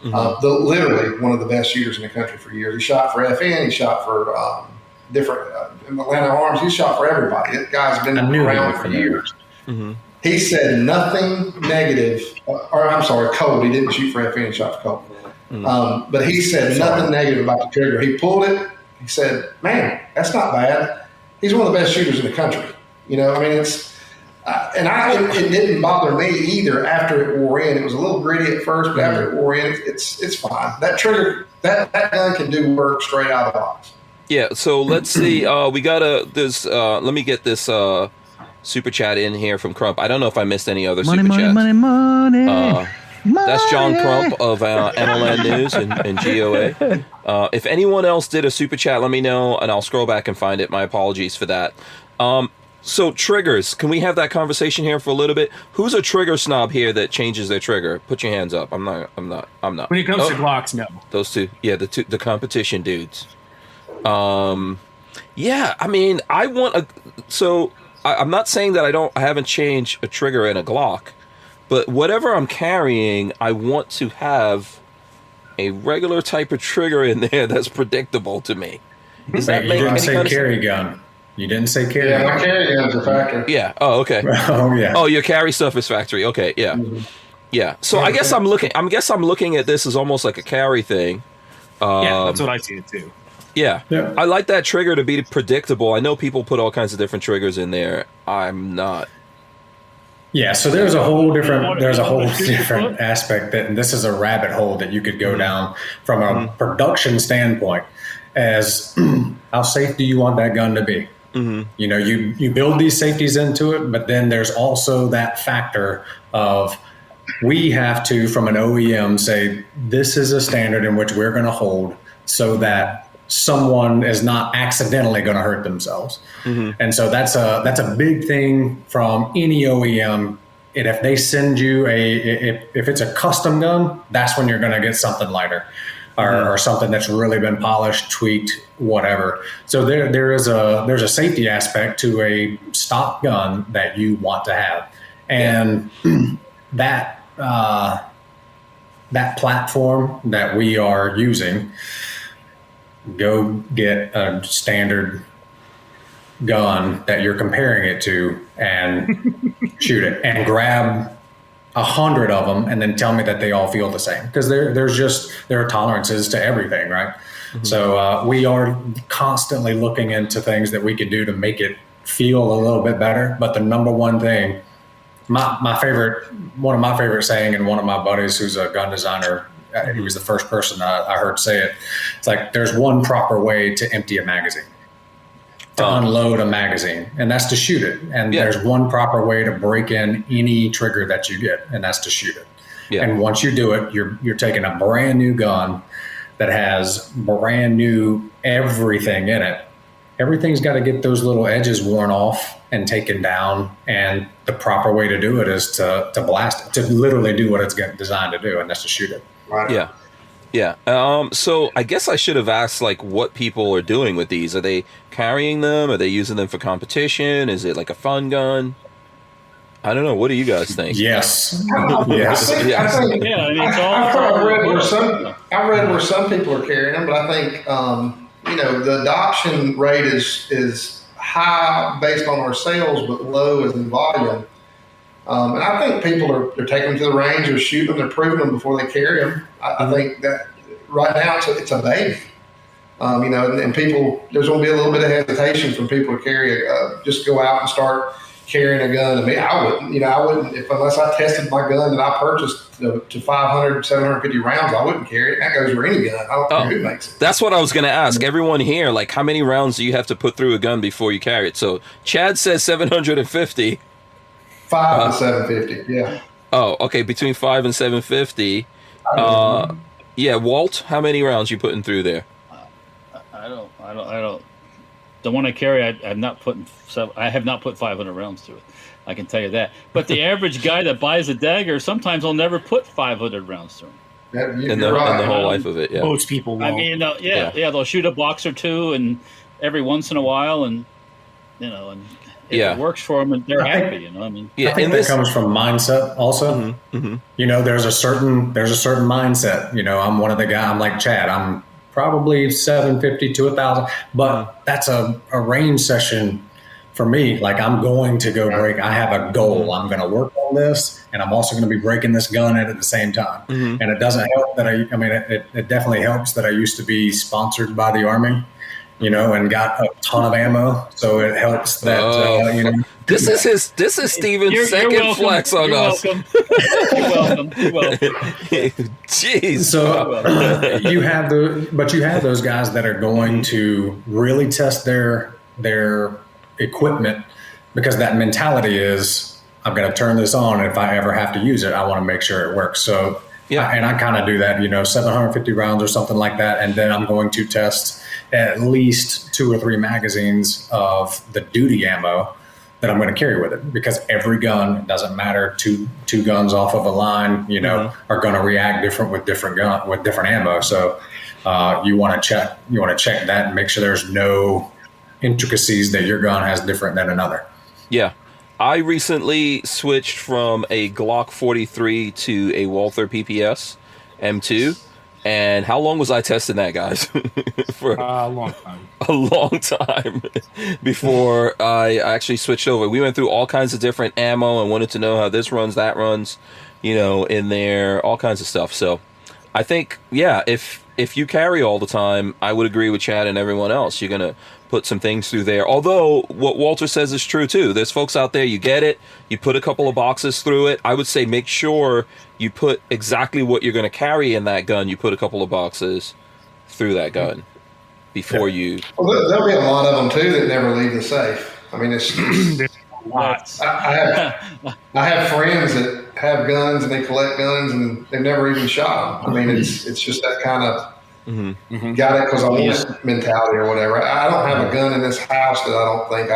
Mm-hmm. Literally one of the best shooters in the country for years. He shot for FN. He shot for different Atlanta Arms. He shot for everybody. That guy's been around for years. Mm-hmm. He said nothing negative, or I'm sorry, Colt. He didn't shoot for FN. He shot for Colt. Mm-hmm. But he said nothing negative about the trigger. He pulled it. He said, "Man, that's not bad." He's one of the best shooters in the country. It's. It didn't bother me either after it wore in. It was a little gritty at first, but after it wore in, it's fine. That trigger, that gun can do work straight out of the box. Yeah, so let's see. We got let me get this super chat in here from Crump. I don't know if I missed any other super chats. Money. That's John Crump of NLN News and GOA. If anyone else did a super chat, let me know, and I'll scroll back and find it. My apologies for that. So triggers, can we have that conversation here for a little bit? Who's a trigger snob here that changes their trigger? Put your hands up. I'm not. When it comes to Glocks, no. Those two, yeah, the competition dudes. Yeah, I mean, I'm not saying that I haven't changed a trigger in a Glock, but whatever I'm carrying, I want to have a regular type of trigger in there that's predictable to me. Does that make any say carry gun? You didn't say carry. Yeah, my carry gun's a factory. Yeah. Oh, okay. Oh, yeah. Oh, your carry stuff is factory. Okay. Yeah. Mm-hmm. Yeah. So I guess I'm looking at this as almost like a carry thing. Yeah, that's what I see it too. Yeah. I like that trigger to be predictable. I know people put all kinds of different triggers in there. I'm not. Yeah. So there's a whole different aspect and this is a rabbit hole that you could go down from a production standpoint. As how safe do you want that gun to be? Mm-hmm. You build these safeties into it, but then there's also that factor of we have to, from an OEM, say this is a standard in which we're going to hold so that someone is not accidentally going to hurt themselves. Mm-hmm. And so that's a big thing from any OEM. And if they send you if it's a custom gun, that's when you're going to get something lighter. Or something that's really been polished, tweaked, whatever. So there's a safety aspect to a stock gun that you want to have, and that platform that we are using, go get a standard gun that you're comparing it to and shoot it and grab 100 of them and then tell me that they all feel the same, because there are tolerances to everything, right? Mm-hmm. So we are constantly looking into things that we can do to make it feel a little bit better. But the number one thing, one of my favorite saying, and one of my buddies who's a gun designer, he was the first person I heard say it. It's like, there's one proper way to empty a magazine. To unload a magazine, and that's to shoot it. And there's one proper way to break in any trigger that you get, and that's to shoot it. Yeah. And once you do it, you're taking a brand new gun that has brand new everything in it, everything's got to get those little edges worn off and taken down. And the proper way to do it is to blast it, to literally do what it's designed to do, and that's to shoot it. Right. Yeah. Yeah. So I guess I should have asked like what people are doing with these. Are they carrying them? Are they using them for competition? Is it like a fun gun? I don't know. What do you guys think? Yes. Yes. I think, Yeah, I mean, it's all. I've read where some people are carrying them, but I think the adoption rate is high based on our sales, but low as in volume. And I think people they're taking them to the range, they're shooting them, they're proving them before they carry them. I think that right now it's a baby. And people, there's going to be a little bit of hesitation from people to carry just go out and start carrying a gun. I mean, I wouldn't, unless I tested my gun that I purchased to 500, 750 rounds, I wouldn't carry it. That goes for any gun. I don't care who makes it. That's what I was going to ask everyone here. Like, how many rounds do you have to put through a gun before you carry it? So Chad says 750. 5 and 750. Yeah. Oh, okay. Between 5 and 750. Yeah. Walt, how many rounds you putting through there? I don't. The one I carry, I have not put 500 rounds through it. I can tell you that. But the average guy that buys a dagger, sometimes will never put 500 rounds through them. In the whole life of it, yeah. Most people won't. I mean, they'll shoot a box or two, and every once in a while, and and if it works for them, and they're happy. I mean, I think that comes from mindset also. There's a certain mindset. I'm one of the guys. I'm like Chad. I'm probably 750 to 1,000, but that's a range session for me. Like, I'm going to go break. I have a goal. I'm going to work on this, and I'm also going to be breaking this gun at the same time. And it doesn't help that it definitely helps that I used to be sponsored by the Army, and got a ton of ammo. So it helps that, This is Steven's second flex on us. You're welcome. Jeez. So you have those guys that are going to really test their equipment, because that mentality is, I'm going to turn this on, and if I ever have to use it, I want to make sure it works. So and I kind of do that, 750 rounds or something like that, and then I'm going to test at least 2 or 3 magazines of the duty ammo that I'm going to carry with it, because every gun, it doesn't matter, two guns off of a line, are going to react different with different ammo. So you want to check that and make sure there's no intricacies that your gun has different than another. Yeah. I recently switched from a Glock 43 to a Walther PPS M2. And how long was I testing that, guys? For a long time. A long time before I actually switched over. We went through all kinds of different ammo and wanted to know how this runs, that runs, in there, all kinds of stuff. So I think, if you carry all the time, I would agree with Chad and everyone else. You're going to put some things through there. Although what Walter says is true too. There's folks out there, you get it, you put a couple of boxes through it. I would say make sure you put exactly what you're going to carry in that gun. You put a couple of boxes through that gun before you... Well, there'll be a lot of them too that never leave the safe. I mean, it's lots. I have friends that have guns and they collect guns and they've never even shot them. I mean, it's just that kind of got it because I want mentality or whatever. I don't have a gun in this house that I don't think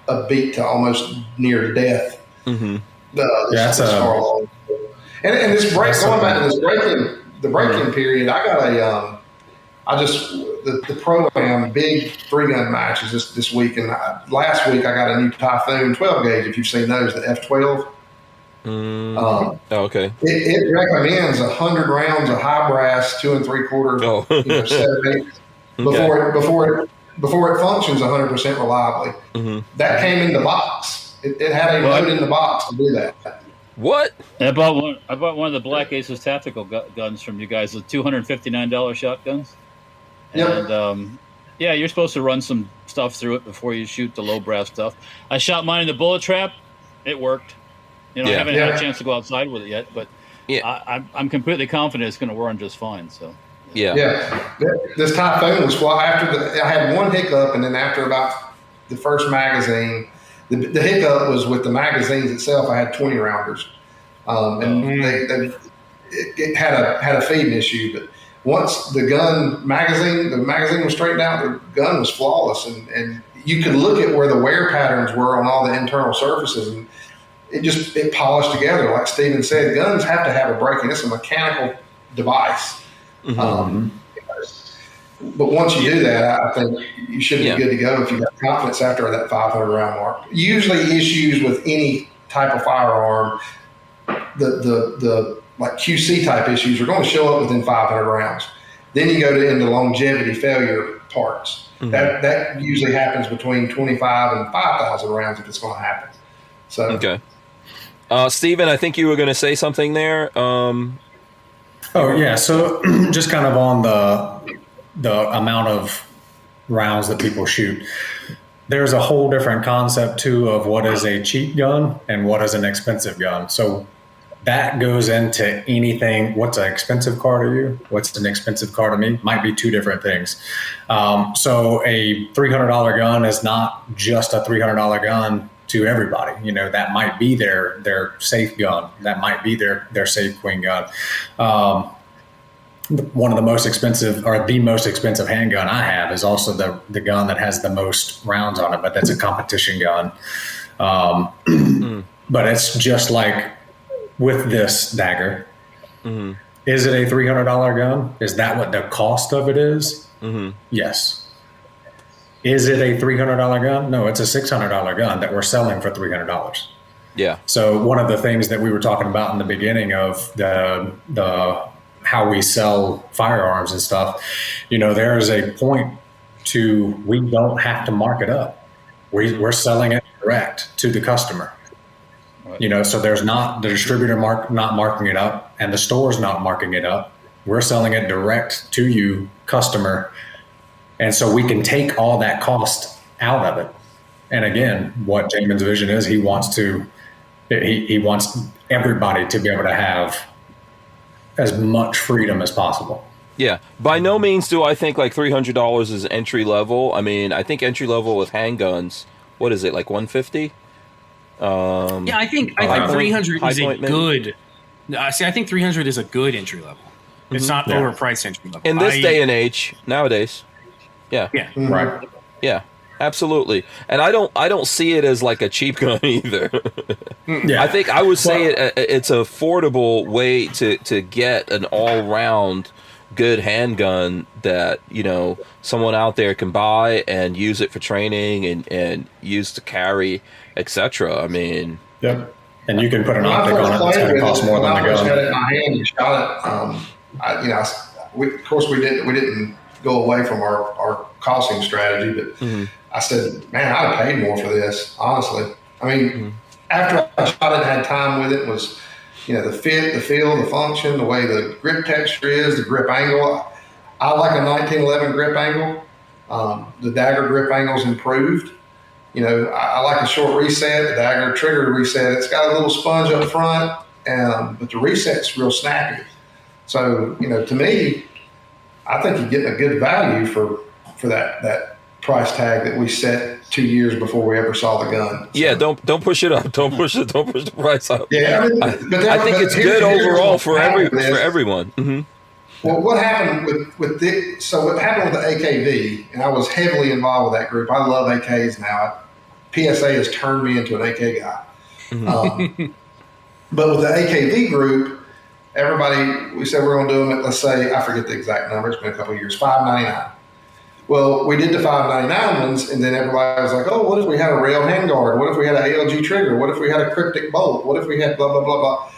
I've beat to almost near death. And this going back to this breaking period, I got the pro-am big 3-gun matches this week, and last week I got a new Typhoon 12 gauge. If you've seen those, the F12. Okay. It recommends 100 rounds of high brass 2 3/4, 7/8 before it functions 100% reliably. That came in the box. It had a load in the box to do that. What? I bought one of the Black Aces tactical guns from you guys, the $259 shotguns. And you're supposed to run some stuff through it before you shoot the low brass stuff. I shot mine in the bullet trap. It worked. I haven't had a chance to go outside with it yet, but I'm completely confident it's going to run just fine. So this Typhoon was after I had one hiccup, and then after about the first magazine, the hiccup was with the magazines itself. I had 20 rounders, and it had a feeding issue. But once the magazine was straightened out, the gun was flawless, and you could look at where the wear patterns were on all the internal surfaces, and it polished together. Like Steven said, guns have to have a break-in. It's a mechanical device. Mm-hmm. But once you do that, I think you should be good to go if you've got confidence after that 500 round mark. Usually issues with any type of firearm, the like QC type issues are going to show up within 500 rounds. Then you go into longevity failure parts. Mm-hmm. That usually happens between 25 and 5,000 rounds if it's going to happen. So okay. Steven, I think you were going to say something there. So just kind of on the amount of rounds that people shoot. There's a whole different concept too of what is a cheap gun and what is an expensive gun. So that goes into anything. What's an expensive car to you? What's an expensive car to me? Might be two different things. So a $300 gun is not just a $300 gun to everybody. You know, that might be their safe gun. That might be their safe queen gun. One of the most expensive, or the most expensive handgun I have is also the gun that has the most rounds on it, but that's a competition gun. But it's just like with this dagger. Mm-hmm. Is it a $300 gun? Is that what the cost of it is? Mm-hmm. Yes. Is it a $300 gun? No, it's a $600 gun that we're selling for $300. Yeah. So one of the things that we were talking about in the beginning of the how we sell firearms and stuff, you know, there is a point to, we don't have to mark it up. We're selling it direct to the customer. Right. You know, so there's not the distributor not marking it up and the store's not marking it up. We're selling it direct to you, customer. And so we can take all that cost out of it. And again, what Jamin's vision is, he wants everybody to be able to have as much freedom as possible. Yeah. By no means do I think like $300 is entry level. I mean, I think entry level with handguns, what is it, like $150? I think 300 is a good. I think 300 is a good entry level. It's not overpriced entry level. In this day and age, nowadays. Yeah. Yeah. Mm-hmm. Right. Yeah. Absolutely. And I don't see it as like a cheap gun either. Yeah. I think I would say it's an affordable way to get an all-round good handgun that, you know, someone out there can buy and use it for training and use to carry, etc. I mean, yep. And you can put an optic on it that's going to cost more than the gun. I had it in my hand and shot it. Of course we didn't go away from our costing strategy, but I said, man, I'd have paid more for this, honestly. I mean, after I shot it and had time with it, was, you know, the fit, the feel, the function, the way the grip texture is, the grip angle. I like a 1911 grip angle. The dagger grip angle's improved. You know, I like a short reset. The dagger trigger reset, it's got a little sponge up front, but the reset's real snappy. So, you know, to me, I think you're getting a good value for that price tag that we set 2 years before we ever saw the gun. So. Yeah, don't push it up. Don't push the price up. Yeah, I think it's good overall for everyone. Mm-hmm. Well, what happened with what happened with the AKV, and I was heavily involved with that group. I love AKs now. PSA has turned me into an AK guy. Mm-hmm. But with the AKV group, we said we're going to do them at, let's say, I forget the exact number. It's been a couple of years, $599. Well, we did the $599 ones, and then everybody was like, oh, what if we had a rail handguard? What if we had an ALG trigger? What if we had a cryptic bolt? What if we had blah, blah, blah, blah?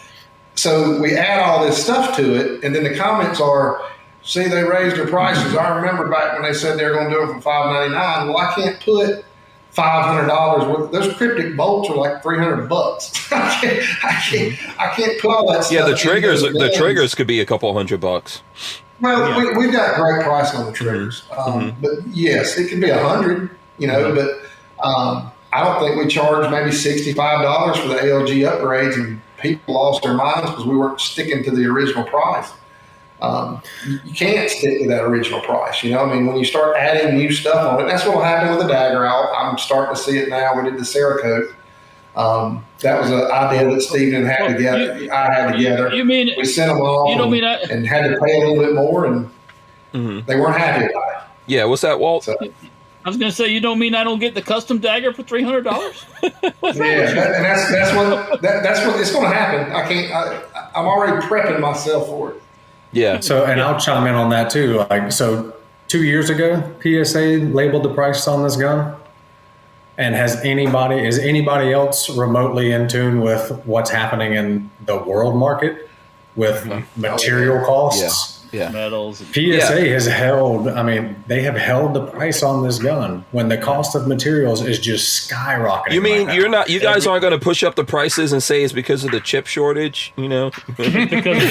So we add all this stuff to it, and then the comments are, see, they raised their prices. I remember back when they said they were going to do it for $599. Well, I can't put $500 those cryptic bolts are like $300. I can't put all that stuff. Yeah, the triggers could be a couple $100. Well, we've got great pricing on the triggers, but yes, it can be $100. You know, but I don't think we charge maybe $65 for the ALG upgrades, and people lost their minds because we weren't sticking to the original price. You can't stick to that original price. You know, I mean, when you start adding new stuff on it, that's what will happen with the dagger. I'm starting to see it now. We did the Cerakote. That was an idea that Steven had together. I had together. You mean we sent them all and had to pay a little bit more, and They weren't happy about it. Yeah, what's that, Walt? So, I was going to say, you don't mean I don't get the custom dagger for $300? and that's what it's going to happen. I'm already prepping myself for it. Yeah. So, and I'll chime in on that too. Like, so 2 years ago, PSA labeled the price on this gun. And is anybody else remotely in tune with what's happening in the world market with material costs? Yeah. Metals. PSA has held, they have held the price on this gun when the cost of materials is just skyrocketing. You mean right you guys aren't going to push up the prices and say it's because of the chip shortage, Because of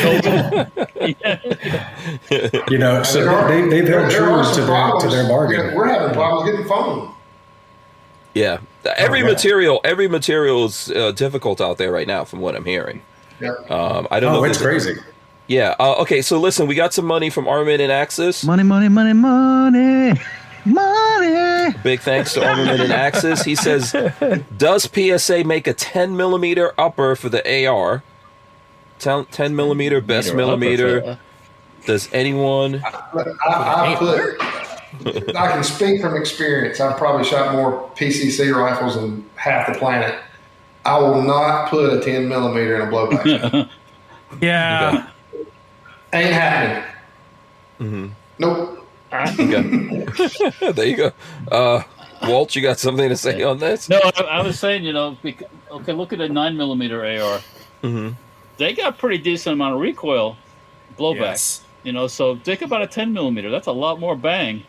COVID. So they've held true to their bargain. We're having problems getting foam. Yeah. Every material is difficult out there right now from what I'm hearing. Yeah. I don't know. It's crazy. Yeah. Okay. So listen, we got some money from Armament and Axis. Money. Big thanks to Armament and Axis. He says, does PSA make a 10 millimeter upper for the AR? 10 millimeter, best millimeter. Does anyone? I can speak from experience. I've probably shot more PCC rifles than half the planet. I will not put a 10 millimeter in a blowback. Yeah. Okay. Ain't happening. Mm-hmm. Nope. Okay. There you go. Walt, you got something to say on this? No, I was saying, look at a 9 millimeter AR. Mm-hmm. They got pretty decent amount of recoil blowback. Yes. So think about a 10 millimeter. That's a lot more bang.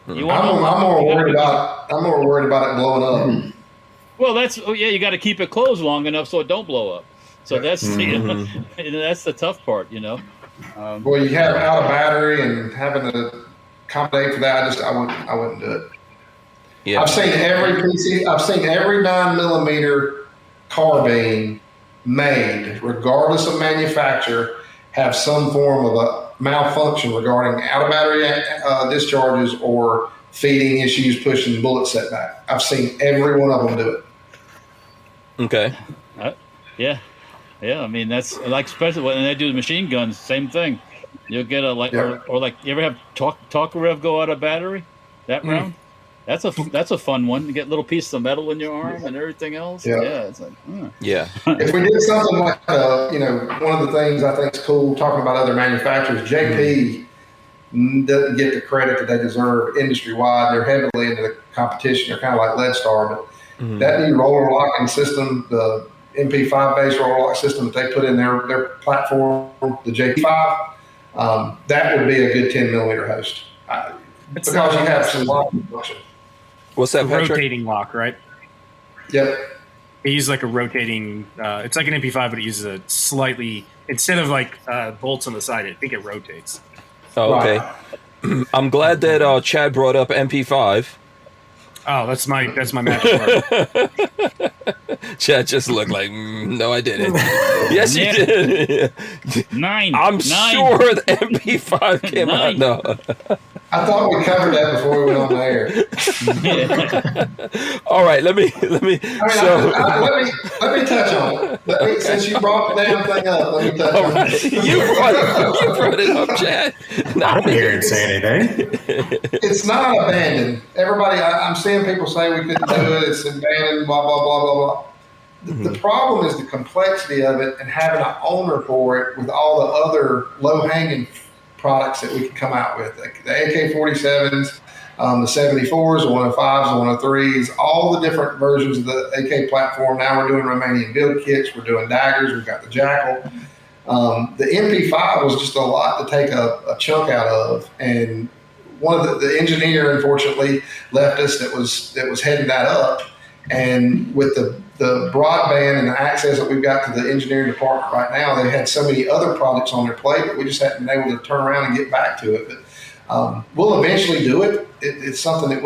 I'm more worried about it blowing up. Well, you got to keep it closed long enough so it don't blow up. So that's that's the tough part, Well, you have out of battery and having to accommodate for that. I wouldn't do it. Yeah. I've seen every 9 millimeter carbine made, regardless of manufacturer, have some form of a malfunction regarding out of battery discharges or feeding issues, pushing bullet setback. I've seen every one of them do it. Okay. Yeah. That's like, especially when they do the machine guns, same thing. You'll get or like you ever have talk rev go out of battery that round? That's a fun one. You get little pieces of metal in your arm and everything else. Yeah. It's like, Yeah. If we did something like, one of the things I think is cool talking about other manufacturers, JP doesn't get the credit that they deserve industry wide. They're heavily into the competition. They're kind of like Leadstar, but that new roller locking system, the MP5 based roller lock system that they put in their platform, the JP5, that would be a good 10 millimeter host because you have some locking function. What's that, Patrick? Rotating lock, right? Yep. It uses like a rotating. It's like an MP5, but it uses a slightly instead of like bolts on the side. I think it rotates. Oh, okay. Right. I'm glad that Chad brought up MP5. Oh, that's my magic word. Chad just looked like, no, I didn't. Yes, you did. I'm sure the MP5 came out. No. I thought we covered that before we went on the air. All right, let me. Let me touch on it. Since you brought the damn thing up, let me touch on it. You brought it up, Chad. I don't hear it say anything. It's not abandoned. Everybody, I'm seeing people say we couldn't do it. It's abandoned. Blah blah blah blah blah. The problem is the complexity of it and having an owner for it with all the other low-hanging products that we can come out with. The AK-47s, the 74s, the 105s, the 103s, all the different versions of the AK platform. Now we're doing Romanian build kits. We're doing daggers. We've got the Jackal. The MP5 was just a lot to take a chunk out of. And one of the engineer, unfortunately, left us that was heading that up. And with the broadband and the access that we've got to the engineering department right now, they had so many other projects on their plate that we just haven't been able to turn around and get back to it. But we'll eventually do it. It's something that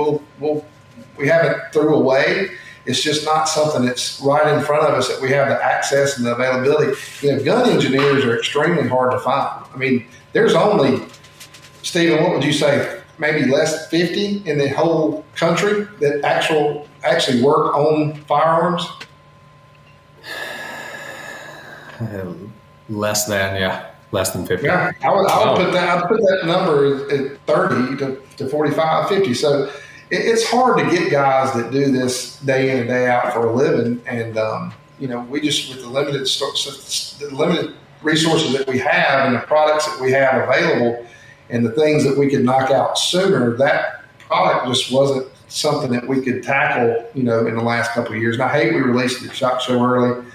we haven't threw away. It's just not something that's right in front of us that we have the access and the availability. Gun engineers are extremely hard to find. I mean, there's only, Stephen, what would you say, maybe less than 50 in the whole country that actually work on firearms? Less than, yeah. less than 50. Yeah, I would put that number at 30 to 45, 50. So it's hard to get guys that do this day in and day out for a living. And, we just, with the limited resources that we have and the products that we have available and the things that we could knock out sooner, that product just wasn't something that we could tackle, in the last couple of years. And I hate we released the SHOT Show early.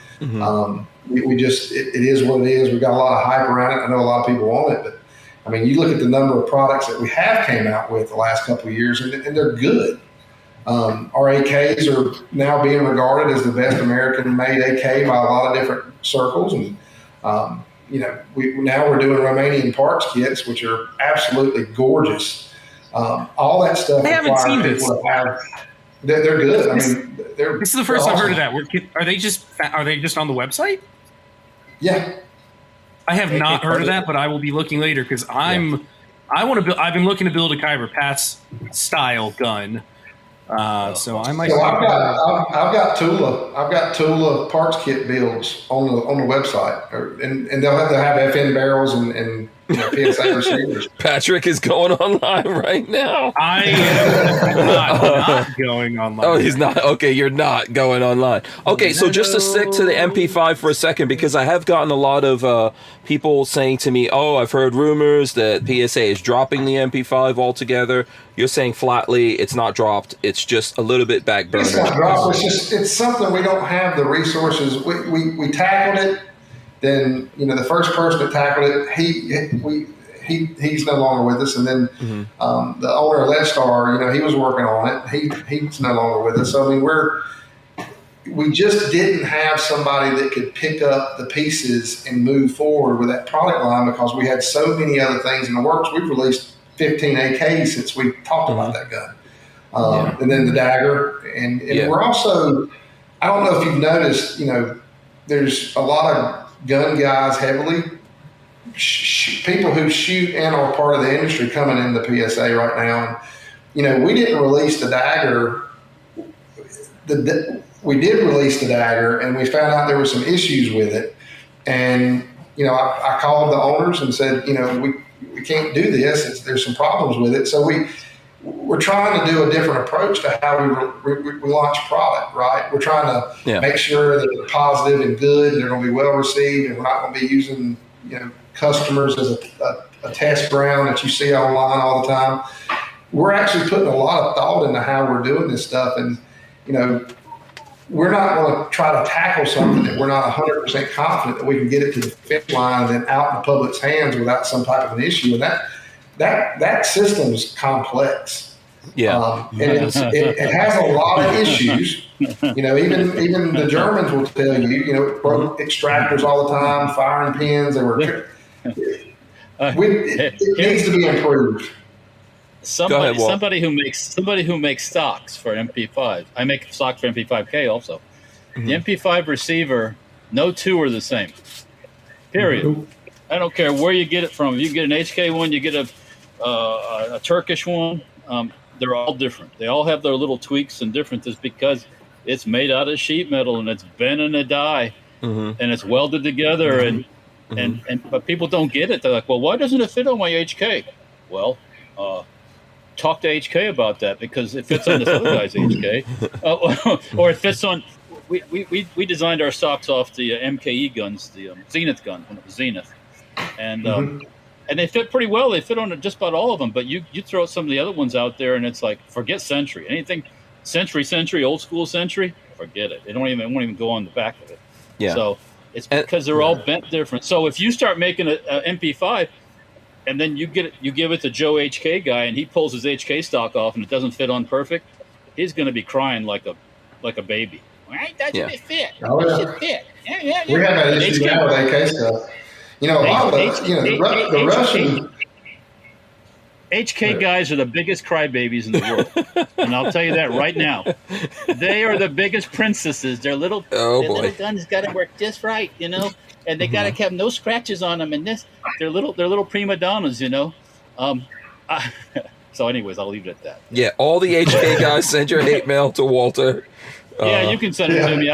We just, it is what it is. We've got a lot of hype around it. I know a lot of people want it, but I mean, you look at the number of products that we have came out with the last couple of years, and they're good. Our AKs are now being regarded as the best American-made AK by a lot of different circles, and we're doing Romanian parts kits, which are absolutely gorgeous. All that stuff. I haven't seen this. They're good. I mean, this is the first I've heard of that. Are they just on the website? Yeah. I have not heard of that, but I will be looking later because I've been looking to build a Kyber Pass style gun. So I might. So I've got Tula parts kit builds on the website, and they'll have FN barrels and PSA receivers. Patrick is going online right now. I am not going online. Oh, he's not. Okay, you're not going online. Okay, so just to stick to the MP5 for a second, because I have gotten a lot of people saying to me, "Oh, I've heard rumors that PSA is dropping the MP5 altogether." You're saying flatly, it's not dropped. It's just a little bit back burner. It's not dropped. It's something we don't have the resources. We tackled it. Then the first person that tackled it, he's no longer with us. And then the owner of Lead Star, he was working on it. He's no longer with us. So I mean, we just didn't have somebody that could pick up the pieces and move forward with that product line because we had so many other things in the works. We've released 15 AKs since we talked about that gun, and then the dagger, and we're also. I don't know if you've noticed, there's a lot of gun guys heavily, people who shoot and are part of the industry coming into PSA right now. And, we didn't release the dagger. We did release the dagger, and we found out there were some issues with it. And, I called the owners and said, we can't do this. There's some problems with it. So we're trying to do a different approach to how we launch product, right? We're trying to make sure that they're positive and good, and they're going to be well received, and we're not going to be using, customers as a test ground that you see online all the time. We're actually putting a lot of thought into how we're doing this stuff, and, we're not going to try to tackle something that we're not 100% confident that we can get it to the finish line and then out in the public's hands without some type of an issue. And that system is complex. Yeah. And it has a lot of issues. Even the Germans will tell you, it broke extractors all the time, firing pins. It needs to be improved. Somebody who makes stocks for MP5. I make stocks for MP5K also. The MP5 receiver, no two are the same. Period. I don't care where you get it from. If you get an HK one, you get a Turkish one. They're all different. They all have their little tweaks and differences because it's made out of sheet metal and it's bent in a die and it's welded together but people don't get it. They're like, well, why doesn't it fit on my HK? Well, talk to HK about that because it fits on this other guy's HK, or it fits on. We designed our stocks off the MKE guns, the Zenith gun when it was Zenith, and they fit pretty well. They fit on just about all of them. But you throw some of the other ones out there, and it's like forget Century, anything Century, old school Century, forget it. It won't even go on the back of it. Yeah. So it's because they're all bent different. So if you start making a MP5. And then you give it to Joe HK guy, and he pulls his HK stock off, and it doesn't fit on perfect. He's going to be crying like a baby. Why doesn't it fit? It should fit. Yeah. We have that issue now with AK stuff. A lot of the Russian HK guys are the biggest crybabies in the world, and I'll tell you that right now. They are the biggest princesses. Their little gun's got to work just right, and they got to have no scratches on them, and they're little prima donnas, So, anyways, I'll leave it at that. Yeah, all the HK guys, send your hate mail to Walter. You can send it to me.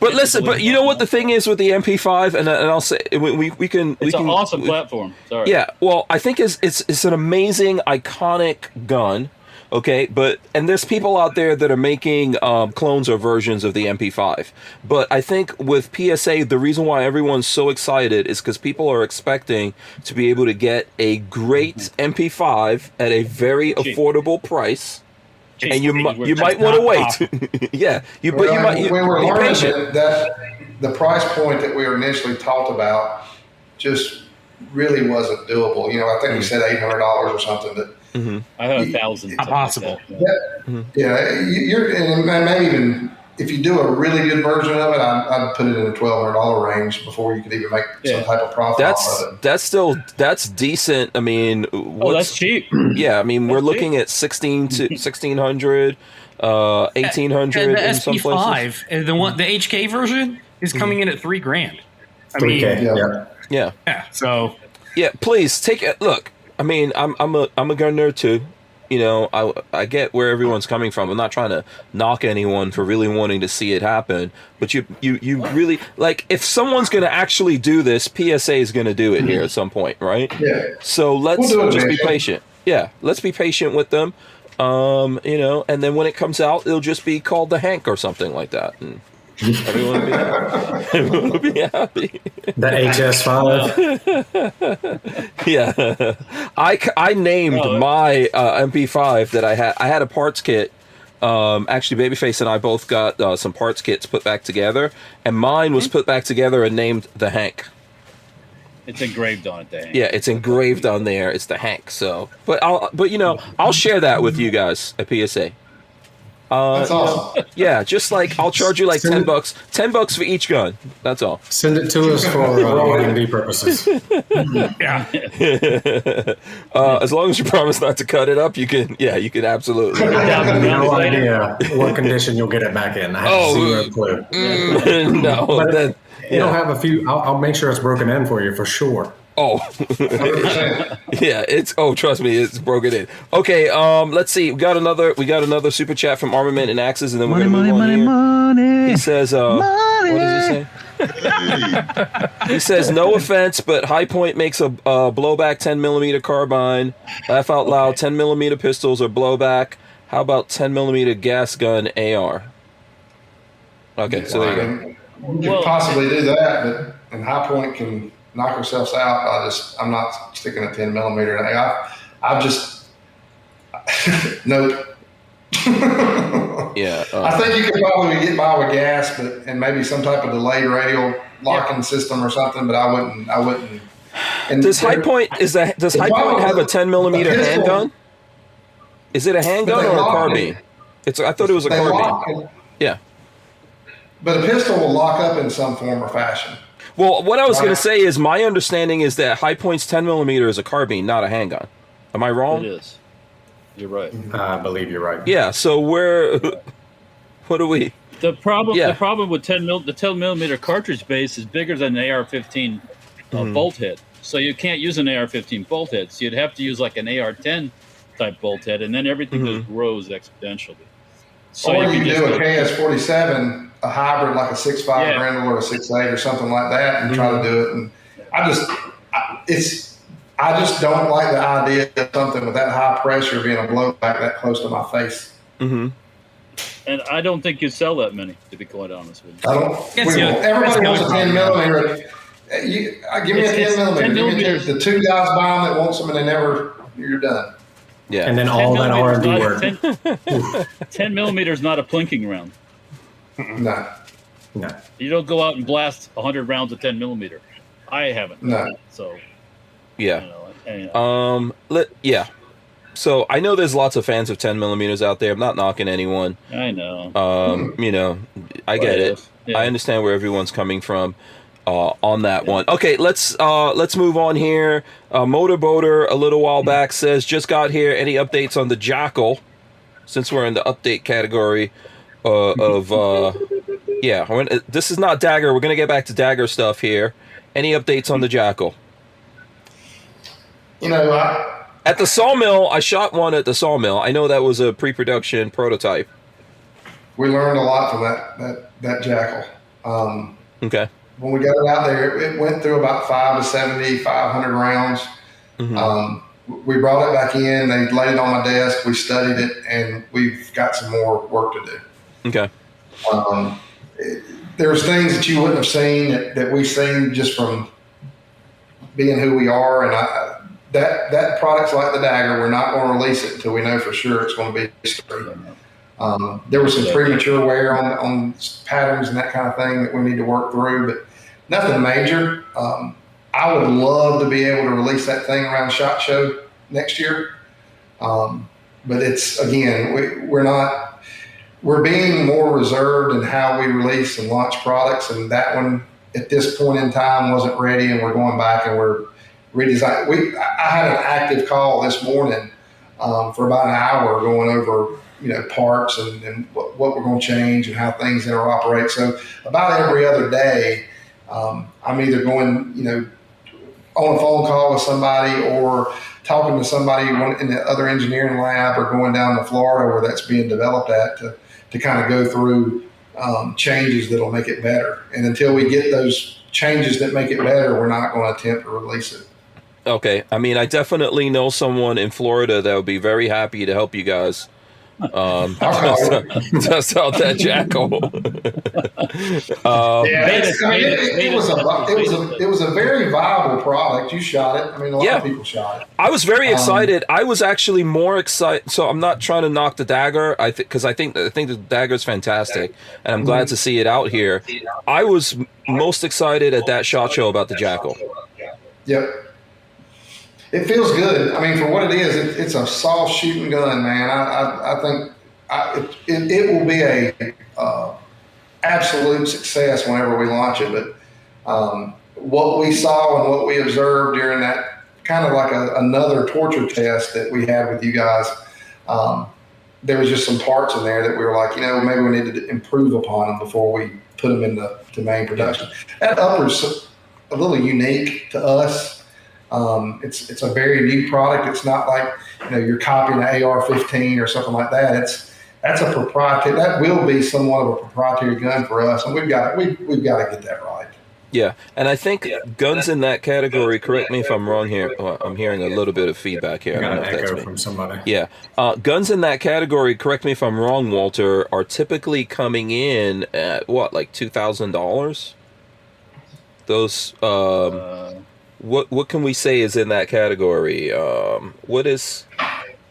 But listen, but you know what the thing is with the MP5, and I'll say we can. It's an awesome platform. Sorry. Yeah, well, I think it's an amazing, iconic gun. Okay, and there's people out there that are making clones or versions of the MP5. But I think with PSA, the reason why everyone's so excited is because people are expecting to be able to get a great MP5 at a very affordable price. And you might want to wait. Yeah, we were learning that the price point that we were initially talked about just really wasn't doable. I think we said $800 or something. But I had 1,000. Impossible. You're and maybe even if you do a really good version of it, I'd put it in the $1,200 range before you could even make some type of profit off of it. That's decent. I mean, that's cheap. Yeah, I mean, we're looking at 1,600, 1,800 in some places. And the HK version is coming in at $3,000. I mean, yeah. So yeah, please take it. Look, I mean, I'm a gun nerd too. I get where everyone's coming from. I'm not trying to knock anyone for really wanting to see it happen, but you really, like, if someone's going to actually do this, PSA is going to do it here at some point, right? Yeah. So let's just be patient. Yeah, let's be patient with them. And then when it comes out, it'll just be called the Hank or something like that. And everyone will be happy. Everyone will be happy. The HS5. Yeah, I named my MP5 that I had. I had a parts kit. Actually, Babyface and I both got some parts kits put back together, and mine was put back together and named the Hank. It's engraved on it, the Hank. Yeah, it's engraved on there. It's the Hank. So, but I'll share that with you guys at PSA. That's awesome. Yeah, just like I'll charge you like $10, $10 for each gun. That's all. Send it to us for R&D purposes. yeah. As long as you promise not to cut it up, you can absolutely. I have no idea what condition you'll get it back in. I have zero clue. No, but it'll have a few. I'll make sure it's broken in for you for sure. Oh, yeah, trust me, it's broken in. Okay, let's see. We got another super chat from Armament and Axes, and then we're going to move on here. Money. He says, what does he say? He says, no offense, but High Point makes a blowback 10mm carbine. Laugh out loud, 10mm pistols or blowback. How about 10mm gas gun AR? Okay, so there you go. You could possibly do that, but High Point can knock ourselves out. I'm not sticking a 10mm. I've just nope. Yeah, I think you could probably get by with gas, and maybe some type of delayed radial locking system or something. But I wouldn't. And does High Point does High Point have a 10mm handgun? Is it a handgun or a carbine? I thought it was a carbine. Yeah. But a pistol will lock up in some form or fashion. Well, what I was going to say is my understanding is that High Point's 10mm is a carbine, not a handgun. Am I wrong? It is. You're right. I believe you're right. Yeah. So what do we? The problem with the 10mm cartridge base is bigger than an AR-15 bolt head. So you can't use an AR-15 bolt head. So you'd have to use like an AR-10 type bolt head, and then everything just grows exponentially. So or you do a KS-47, a hybrid like a 6.5 Grendel or a 6.8 or something like that, and try to do it. And I just don't like the idea of something with that high pressure being a blowback that close to my face. Mm-hmm. And I don't think you sell that many, to be quite honest with you. I don't. Everybody wants a 10mm. Give me a 10mm. Give me the two guys buy them that want some, and you're done. Yeah, and then all that R&D work. 10mm is not a plinking round. No. You don't go out and blast 100 rounds of 10mm. I haven't. No. So. Yeah. So I know there's lots of fans of 10mm out there. I'm not knocking anyone. I know. I get it. Yeah. I understand where everyone's coming from. On that one. Okay, let's move on here. Motorboater a little while back says, just got here. Any updates on the Jackal? Since we're in the update category this is not Dagger. We're going to get back to Dagger stuff here. Any updates on the Jackal? At the sawmill, I shot one at the sawmill. I know that was a pre-production prototype. We learned a lot from that Jackal. Okay. When we got it out there, it went through about 500 rounds. We brought it back in. They laid it on my desk. We studied it, and we've got some more work to do. Okay. There's things that you wouldn't have seen that we've seen just from being who we are. And that product's like the Dagger. We're not going to release it until we know for sure it's going to be straight. There was some premature wear on patterns and that kind of thing that we need to work through, but nothing major. I would love to be able to release that thing around SHOT Show next year. But it's, again, we're being more reserved in how we release and launch products. And that one at this point in time wasn't ready, and we're going back and we're redesigning. I had an active call this morning for about an hour going over, parts and what we're going to change and how things interoperate. So about every other day, I'm either going, on a phone call with somebody or talking to somebody in the other engineering lab or going down to Florida where that's being developed at to kind of go through changes that'll make it better. And until we get those changes that make it better, we're not going to attempt to release it. Okay. I mean, I definitely know someone in Florida that would be very happy to help you guys. Test out that Jackal. It was a very viable product. You shot it. I mean, a lot of people shot it. I was very excited. I was actually more excited. So I'm not trying to knock the Dagger. I think the Dagger is fantastic, and I'm glad to see it out here. I was most excited at that SHOT Show about the Jackal. Yep. It feels good. I mean, for what it is, it's a soft shooting gun, man. I think it will be a absolute success whenever we launch it. But what we saw and what we observed during that kind of like another torture test that we had with you guys, there was just some parts in there that we were like, maybe we need to improve upon them before we put them into main production. That upper's a little unique to us. It's a very new product. It's not like you're copying an AR-15 or something like that. That's a proprietary. That will be somewhat of a proprietary gun for us, and we've got to get that right. Yeah, and I think guns in that category. Correct me if I'm wrong here. Well, I'm hearing a little bit of feedback here. I don't know if that's me. From somebody. Yeah, guns in that category. Correct me if I'm wrong, Walter. Are typically coming in at like $2,000. Those. What can we say is in that category? What is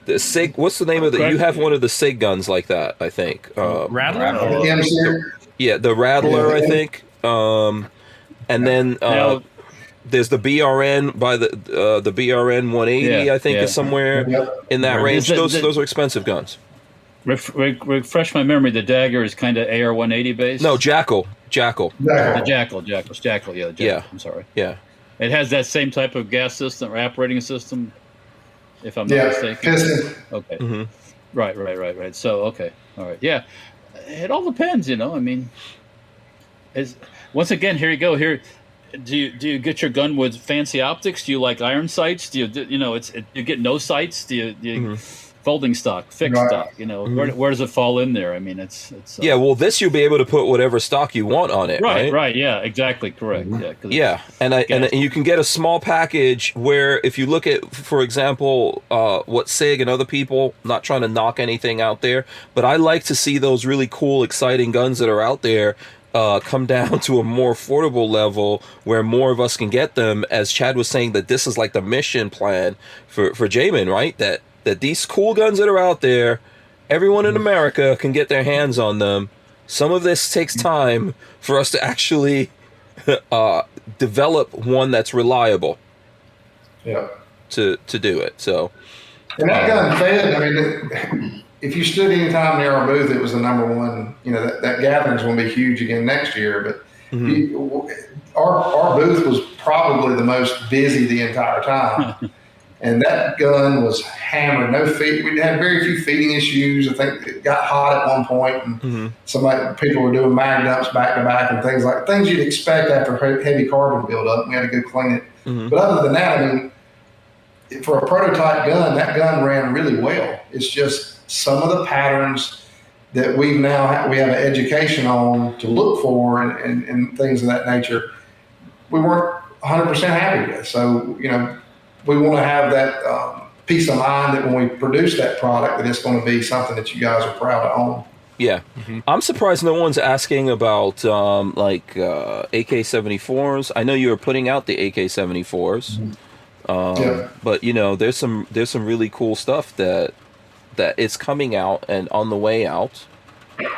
the SIG? What's the name of the? You have one of the SIG guns like that, I think. Rattler. Yeah, the Rattler, I think. And then there's the BRN by the BRN 180. I think is somewhere in that range. Those are expensive guns. Refresh my memory. The Dagger is kind of AR 180 based. No, Jackal. The Jackal. Yeah, the Jackal. I'm sorry. Yeah. It has that same type of gas system or operating system, if I'm not mistaken. Piston. Okay. Mm-hmm. Right. So, okay. All right. Yeah. It all depends, I mean, once again, here you go. Here, do you get your gun with fancy optics? Do you like iron sights? Do you get no sights? Do you folding stock, fixed stock? Where does it fall in there? I mean, it's well, this you'll be able to put whatever stock you want on it, right? Right, yeah, exactly, correct. Yeah, and you can get a small package where if you look at, for example, what SIG and other people, not trying to knock anything out there, but I like to see those really cool, exciting guns that are out there come down to a more affordable level where more of us can get them. As Chad was saying, that this is like the mission plan for Jamin, right? That these cool guns that are out there, everyone in America can get their hands on them. Some of this takes time for us to actually develop one that's reliable. Yeah. To do it. So. And that gun fed. I mean, if you stood any time near our booth, it was the number one. That gathering's going to be huge again next year. But our booth was probably the most busy the entire time. And that gun was hammered. No feed. We had very few feeding issues. I think it got hot at one point, and people were doing mag dumps back to back and things you'd expect after heavy carbon buildup. We had to go clean it. But other than that, I mean, for a prototype gun, that gun ran really well. It's just some of the patterns that we have an education on to look for and things of that nature, we weren't 100% happy with. So, we want to have that peace of mind that when we produce that product, that it's going to be something that you guys are proud to own. Yeah. I'm surprised no one's asking about AK-74s. I know you were putting out the AK-74s. But there's some really cool stuff that is coming out and on the way out,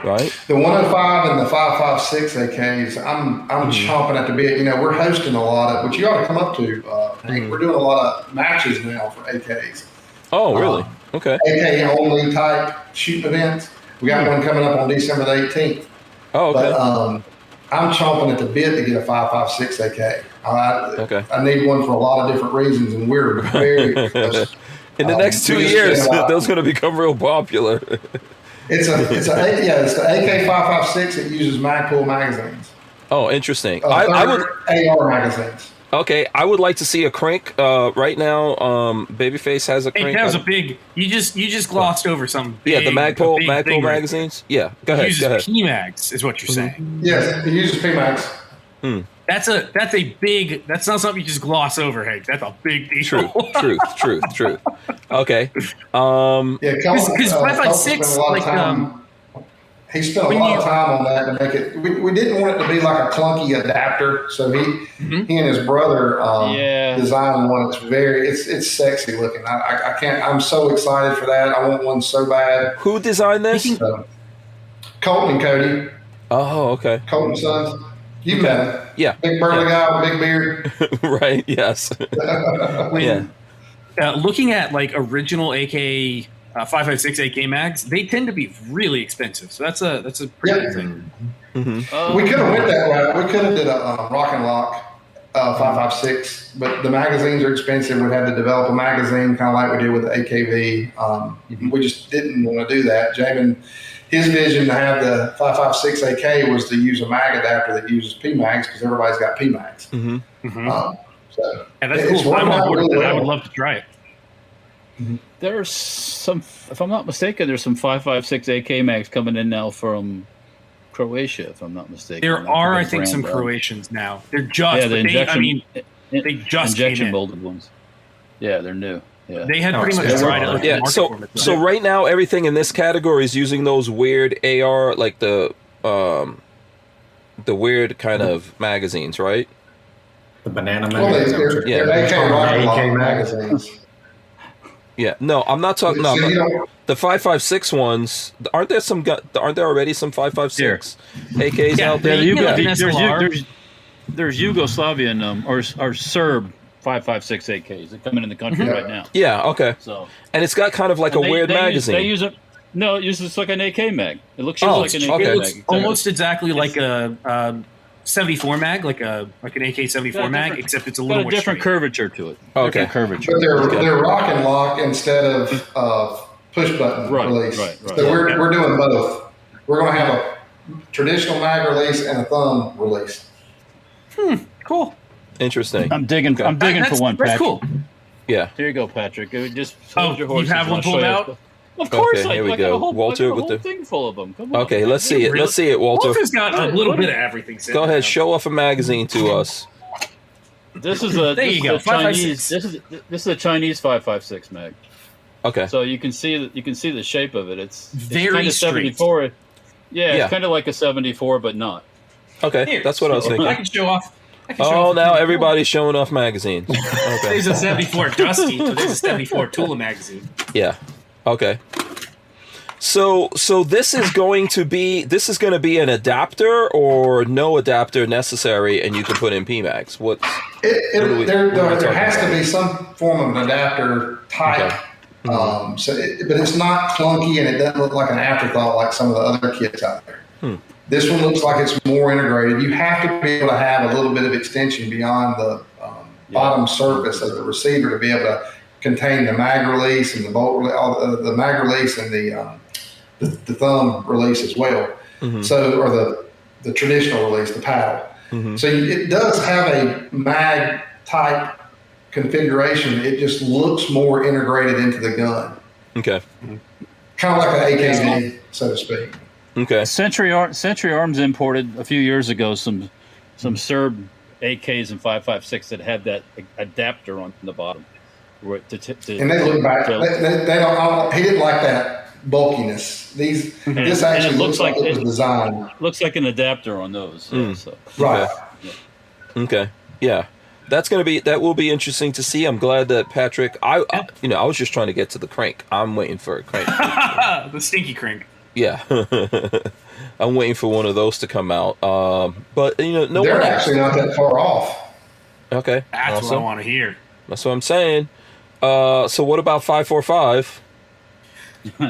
right? The 105 and the 5.56 AKs, I'm chomping at the bit. We're hosting a lot of, which you ought to come up to. We're doing a lot of matches now for AKs. Oh, really? Okay. AK only type shooting events. We got one coming up on December the 18th. Oh, okay. But I'm chomping at the bit to get a 5.56 AK. Okay. I need one for a lot of different reasons, and we're very close. In the next 2 years, those going to become real popular. It's the AK 5.56 that uses Magpul magazines. Oh, interesting. I would AR magazines. Okay, I would like to see a crank. Right now, Babyface has a crank. Hey, that was a big. You just glossed over some. Big, the Magpul magazines. Yeah, go ahead. It uses PMags, is what you're saying. Yes, it uses PMags. That's a big. That's not something you just gloss over, Hank. That's a big deal. True. Okay. Because 5.56, he spent a lot of time on that to make it. We didn't want it to be like a clunky adapter, so he and his brother designed one. It's sexy looking. I can't. I'm so excited for that. I want one so bad. Who designed this? Colton and Cody. Oh, okay. Colton Sons. You met him. Yeah. Big burly guy with big beard. Right. Yes. Looking at like original AK 5.56 AK mags, they tend to be really expensive. So that's a pretty good thing. We could have went that way. We could have did a Rock and Lock 5.56, but the magazines are expensive. We had to develop a magazine, kind of like we did with the AKV. We just didn't want to do that. Jamin, his vision to have the 5.56 AK was to use a mag adapter that uses PMags because everybody's got PMags. That's cool. I'm on board with that. I would love to try it. There's some, if I'm not mistaken, there's some 5.56 AK mags coming in now from Croatia, if I'm not mistaken. There are, I think, some Croatians now. They're just, the injection injection molded ones. Yeah, they're new. Yeah. They had pretty much tried it. Yeah. So right now, everything in this category is using those weird AR, like the weird kind of magazines, right? The banana magazines. They're AK magazines. Yeah, no, I'm not talking. No, the 5.56 ones. Aren't there already some 5.56 AKs out there? There's Yugoslavian or Serb 5.56 AKs that coming in the country right now. Yeah, okay. So, and it's got kind of like a weird magazine. They use it. No, it uses like an AK mag. It looks like an AK mag. It looks almost exactly like a 74 mag, like an AK-74 mag, except it's a little more different curvature to it. Okay, curvature. But they're Rock and Lock instead of push button release. Right. So we're doing both. We're going to have a traditional mag release and a thumb release. Cool. Interesting. I'm digging for one, Patrick. That's cool. Yeah. Here you go, Patrick. Just your horses. You have one pulled out? Of course, here we go. Walter with the thing full of them. Come on. Okay, let's see it. Let's see it, Walter. Walter's got a little bit of everything. Go ahead, show off a magazine to us. This is a Chinese. This is a Chinese 5.56 mag. Okay. So you can see the shape of it. It's very kind of straight. 74. Yeah, it's kind of like a 74, but not. Okay, that's what I was thinking. I can show off. Now everybody's showing off magazines. Okay. There's a 74 Dusty, but there's a 74 Tula magazine. Yeah. Okay. So this is going to be an adapter or no adapter necessary, and you can put in PMags. There has to be some form of an adapter type. Okay. But it's not clunky and it doesn't look like an afterthought like some of the other kits out there. This one looks like it's more integrated. You have to be able to have a little bit of extension beyond the bottom surface of the receiver to be able to contain the mag release and the bolt the mag release and the thumb release as well. So, or the traditional release, the paddle. So it does have a mag type configuration. It just looks more integrated into the gun. Okay. Kind of like an AKV, so to speak. Okay. Century Arms imported a few years ago some Serb AKs and 5.56 that had that adapter on the bottom. And they look back. They don't. He didn't like that bulkiness. This actually looks like it was designed. Looks like an adapter on those. So. Right. Okay. Yeah. That will be interesting to see. I'm glad that Patrick. I was just trying to get to the crank. I'm waiting for a crank. The stinky crank. Yeah. I'm waiting for one of those to come out. But they're actually not that far off. Okay. That's what I want to hear. That's what I'm saying. So what about 545? The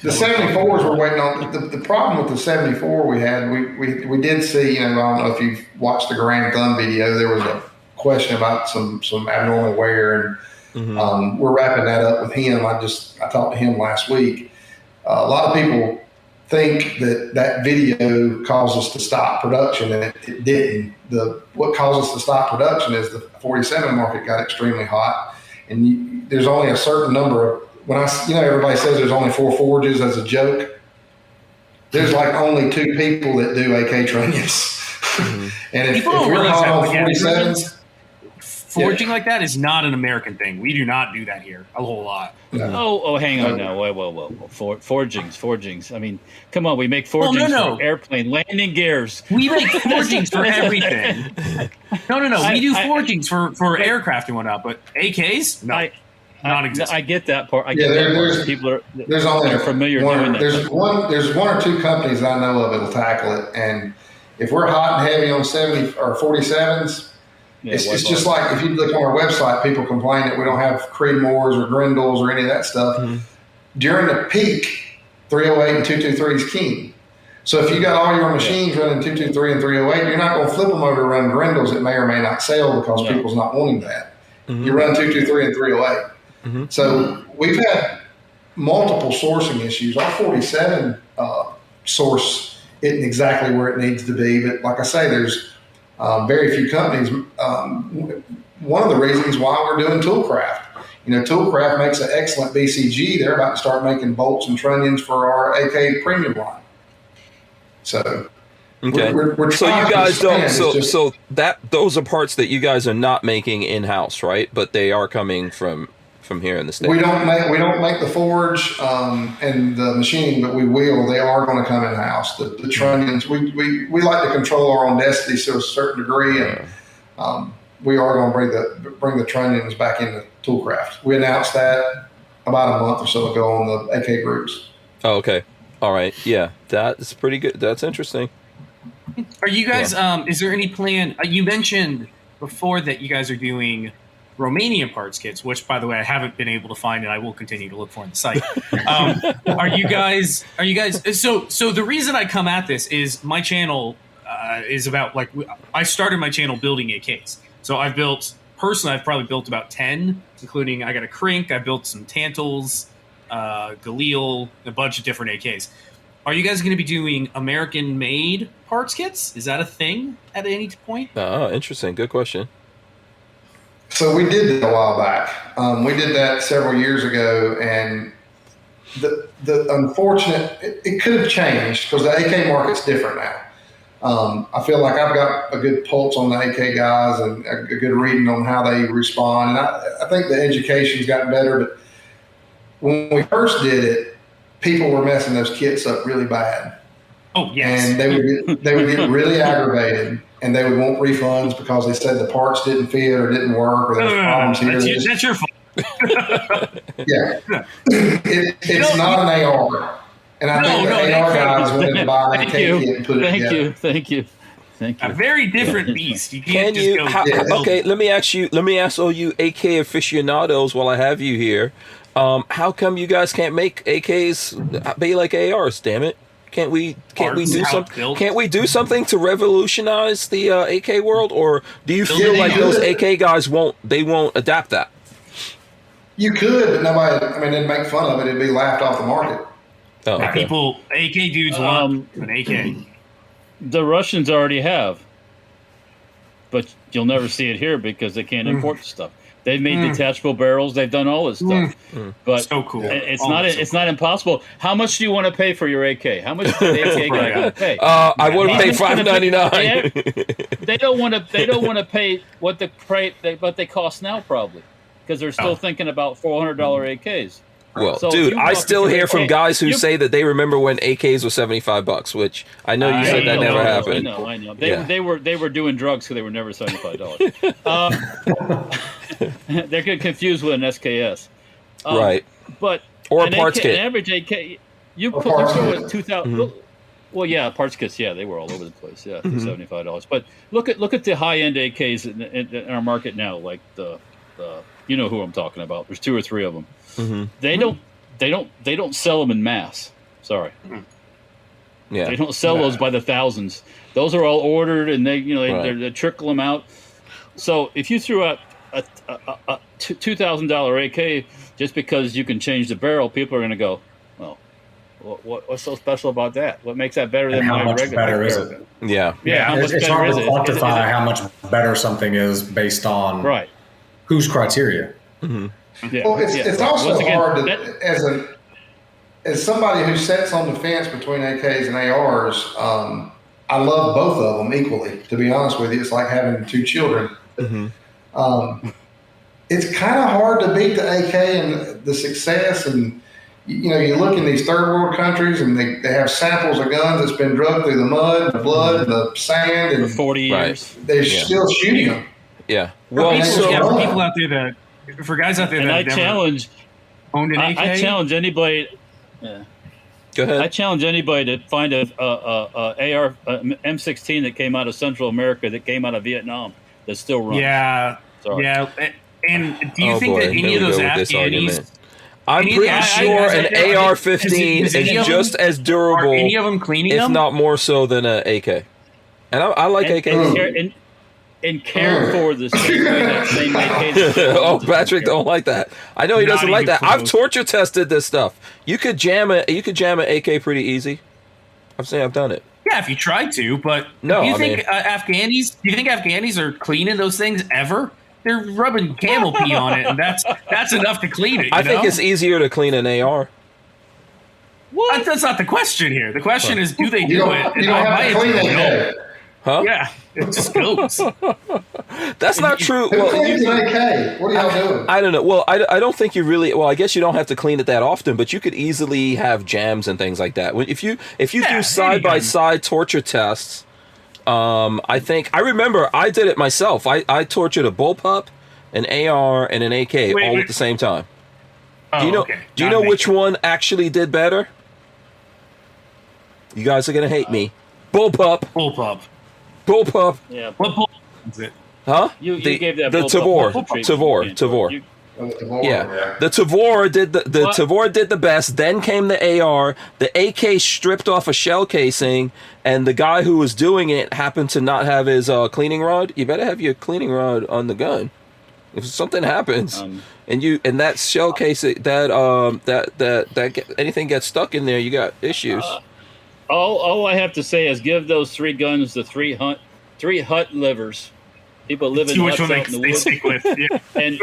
74s we're waiting on. The problem with the 74 we had, we did see. I don't know if you've watched the Grand Thumb video. There was a question about some abnormal wear, and we're wrapping that up with him. I talked to him last week. A lot of people think that video caused us to stop production, and it didn't. What caused us to stop production is the 47 market got extremely hot, and there's only a certain number of, everybody says there's only 4 forges as a joke. There's like only 2 people that do AK trunnions. And if we're hot on 47s, forging like that is not an American thing. We do not do that here a whole lot. No. Hang on now. Whoa. Forgings. I mean, come on. We make forgings for airplane landing gears. We make forgings for everything. No. We do forgings for aircraft and whatnot, but AKs, no. Not exist. I get that part. There's only familiar doing that. There's one or 2 companies that I know of that'll tackle it, and if we're hot and heavy on 70 or 47s, it's just like if you look on our website, people complain that we don't have Creedmoors or Grendels or any of that stuff. During the peak, 308 and 223 is king. So if you got all your machines running 223 and 308, you're not going to flip them over to run Grendels that may or may not sell because people's not wanting that. You run 223 and 308. So we've had multiple sourcing issues. Our 47 source isn't exactly where it needs to be, but like I say, there's very few companies. One of the reasons why we're doing Toolcraft. Toolcraft makes an excellent BCG. They're about to start making bolts and trunnions for our AK premium line. So, we're so you guys don't. So those are parts that you guys are not making in house, right? But they are coming from here in the States. We don't make the forge and the machining, but we will. They are going to come in house. The trunnions. We like to control our own destiny to a certain degree, and we are going to bring the trunnions back into Toolcraft. We announced that about a month or so ago on the AK groups. Oh, okay. All right. Yeah, that's pretty good. That's interesting. Are you guys? Is there any plan? You mentioned before that you guys are doing Romanian parts kits, which, by the way, I haven't been able to find, and I will continue to look for on the site. Are you guys? So the reason I come at this is my channel is about I started my channel building AKs. So I've probably built about 10, including I got a Krink, I built some Tantals, Galil, a bunch of different AKs. Are you guys going to be doing American-made parts kits? Is that a thing at any point? Oh, interesting. Good question. So we did that a while back. We did that several years ago, and the unfortunate, it could have changed because the AK market's different now. I feel like I've got a good pulse on the AK guys and a good reading on how they respond. And I think the education's gotten better, but when we first did it, people were messing those kits up really bad. Oh, yes. And they would get really aggravated, and they would want refunds because they said the parts didn't fit or didn't work or there's problems here. That's your fault. Yeah. It's not an AR. And I think the AR guys wanted to buy an AK kit and put it together. Thank you. A very different beast. You can't okay, let me ask all you AK aficionados while I have you here. How come you guys can't make AKs be like ARs, damn it? Can't we do something to revolutionize the AK world, or do you feel like those AK guys won't adapt that? You could, but nobody. I mean, they'd make fun of it. It'd be laughed off the market. Oh, okay. People, AK dudes want an AK. The Russians already have, but you'll never see it here because they can't import the stuff. They've made detachable barrels. They've done all this stuff. But so cool. It's not impossible. How much do you want to pay for your AK? How much does the AK guy going to pay? I would pay $5.99. They don't want to pay what they cost now, probably, because they're still thinking about $400 AKs. Well, So dude, you I walk still into hear from AK guys who say that they remember when AKs were $75, which I know you said that never happened. I know. They were doing drugs, so they were never $75. They're getting confused with an SKS, right? But or a parts kit. An average AK, you put at 2,000. Well, yeah, parts kits. Yeah, they were all over the place. Yeah, for $75. But look at the high end AKs in our market now, like the you know who I'm talking about. There's 2 or 3 of them. They don't sell them in mass. Sorry. Yeah. They don't sell those by the thousands. Those are all ordered, and they trickle them out. So if you threw out a $2,000 AK just because you can change the barrel, people are going to go, well, what's so special about that? What makes that better than my regular? Better is it? Yeah. How much it's better hard is to it? quantify how much better something is based on whose criteria. Yeah. Well, it's also Once again, hard to, as somebody who sits on the fence between AKs and ARs. I love both of them equally. To be honest with you, it's like having 2 children. It's kind of hard to beat the AK and the success. And you look in these third world countries, and they have samples of guns that's been drugged through the mud, the blood, and the sand, and for 40 years, they're still shooting them. Yeah. Well, for people out there that. For guys out there and that I challenge, owned an AK, I challenge anybody. Go ahead. I challenge anybody to find a AR M16 that came out of Central America, that came out of Vietnam, that still runs. Yeah, Sorry. yeah. And do you think that any of those Afghanis? I'm pretty sure an AR-15 is just as durable, are any of them cleaning them? if not more so than an AK. And I like AKs. And cared for the same way that same AK. Oh, Patrick don't like that. I know he doesn't like that. I've torture tested this stuff. You could jam an AK pretty easy. I've done it. Yeah, if you tried to, but no. Do you think Afghanis are cleaning those things ever? They're rubbing camel pee on it, and that's enough to clean it. I think it's easier to clean an AR. What? That's not the question here. The question is, do they do it? You don't have to clean it. Huh? Yeah, it just goes. That's not true. Who cleans an AK? What are y'all doing? I don't know. Well, I don't think you really. Well, I guess you don't have to clean it that often, but you could easily have jams and things like that. If you do side by side torture tests, I remember I did it myself. I tortured a bullpup, an AR, and an AK all at the same time. Do you know? Okay. Do you know which one actually did better? You guys are gonna hate me. Bullpup. Yeah. What bull is it? Huh? You gave that the Tavor. Yeah. The Tavor did Tavor did the best. Then came the AR. The AK stripped off a shell casing, and the guy who was doing it happened to not have his cleaning rod. You better have your cleaning rod on the gun. If something happens and that shell casing anything gets stuck in there, you got issues. All I have to say is give those 3 guns the 3 hut livers. People live in huts out in the woods. Yeah.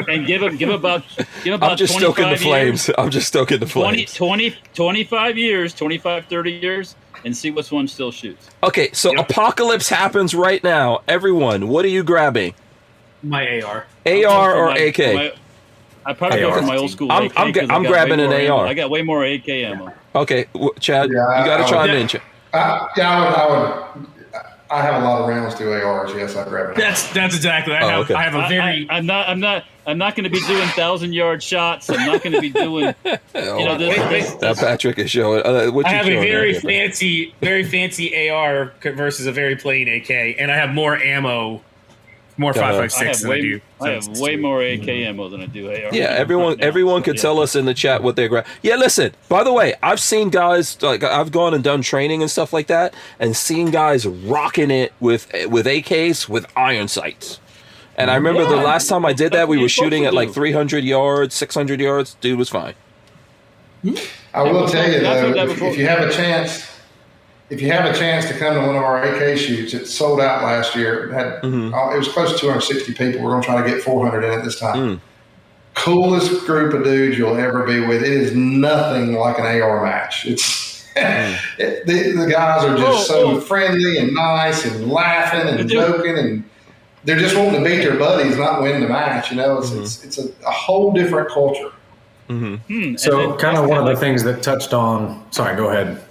And give them about I'm just stoking the flames. I'm just stoking the flames. 25 years, 25, 30 years, and see which one still shoots. Okay, so apocalypse happens right now. Everyone, what are you grabbing? My AR. AR or AK? I probably go for my old school. I'm grabbing an AR. I got way more AK ammo. Okay, Chad, you got to chime in. I have a lot of rounds to ARs. Yes, I grab it. That's exactly. I have a very. I'm not going to be doing 1,000-yard shots. I'm not going to be doing. That Patrick is showing. I have a very fancy AR versus a very plain AK, and I have more ammo. More 5.56 than I do. I have way more AK ammo than I do AR. Yeah, everyone could tell us in the chat what they're grabbing. Yeah, listen, by the way, I've seen guys, like I've gone and done training and stuff like that, and seen guys rocking it with AKs with iron sights. And I remember the last time I did that, we were shooting at like 300 yards, 600 yards. Dude was fine. I will tell you, though, if you have a chance... If you have a chance to come to one of our AK shoots, it sold out last year. It was close to 260 people. We're going to try to get 400 in it this time. coolest group of dudes you'll ever be with. It is nothing like an AR match. It's the guys are just so friendly and nice and laughing and joking, and they're just wanting to beat their buddies, not win the match. It's a whole different culture. So kind of one of the things that touched on. Sorry, go ahead.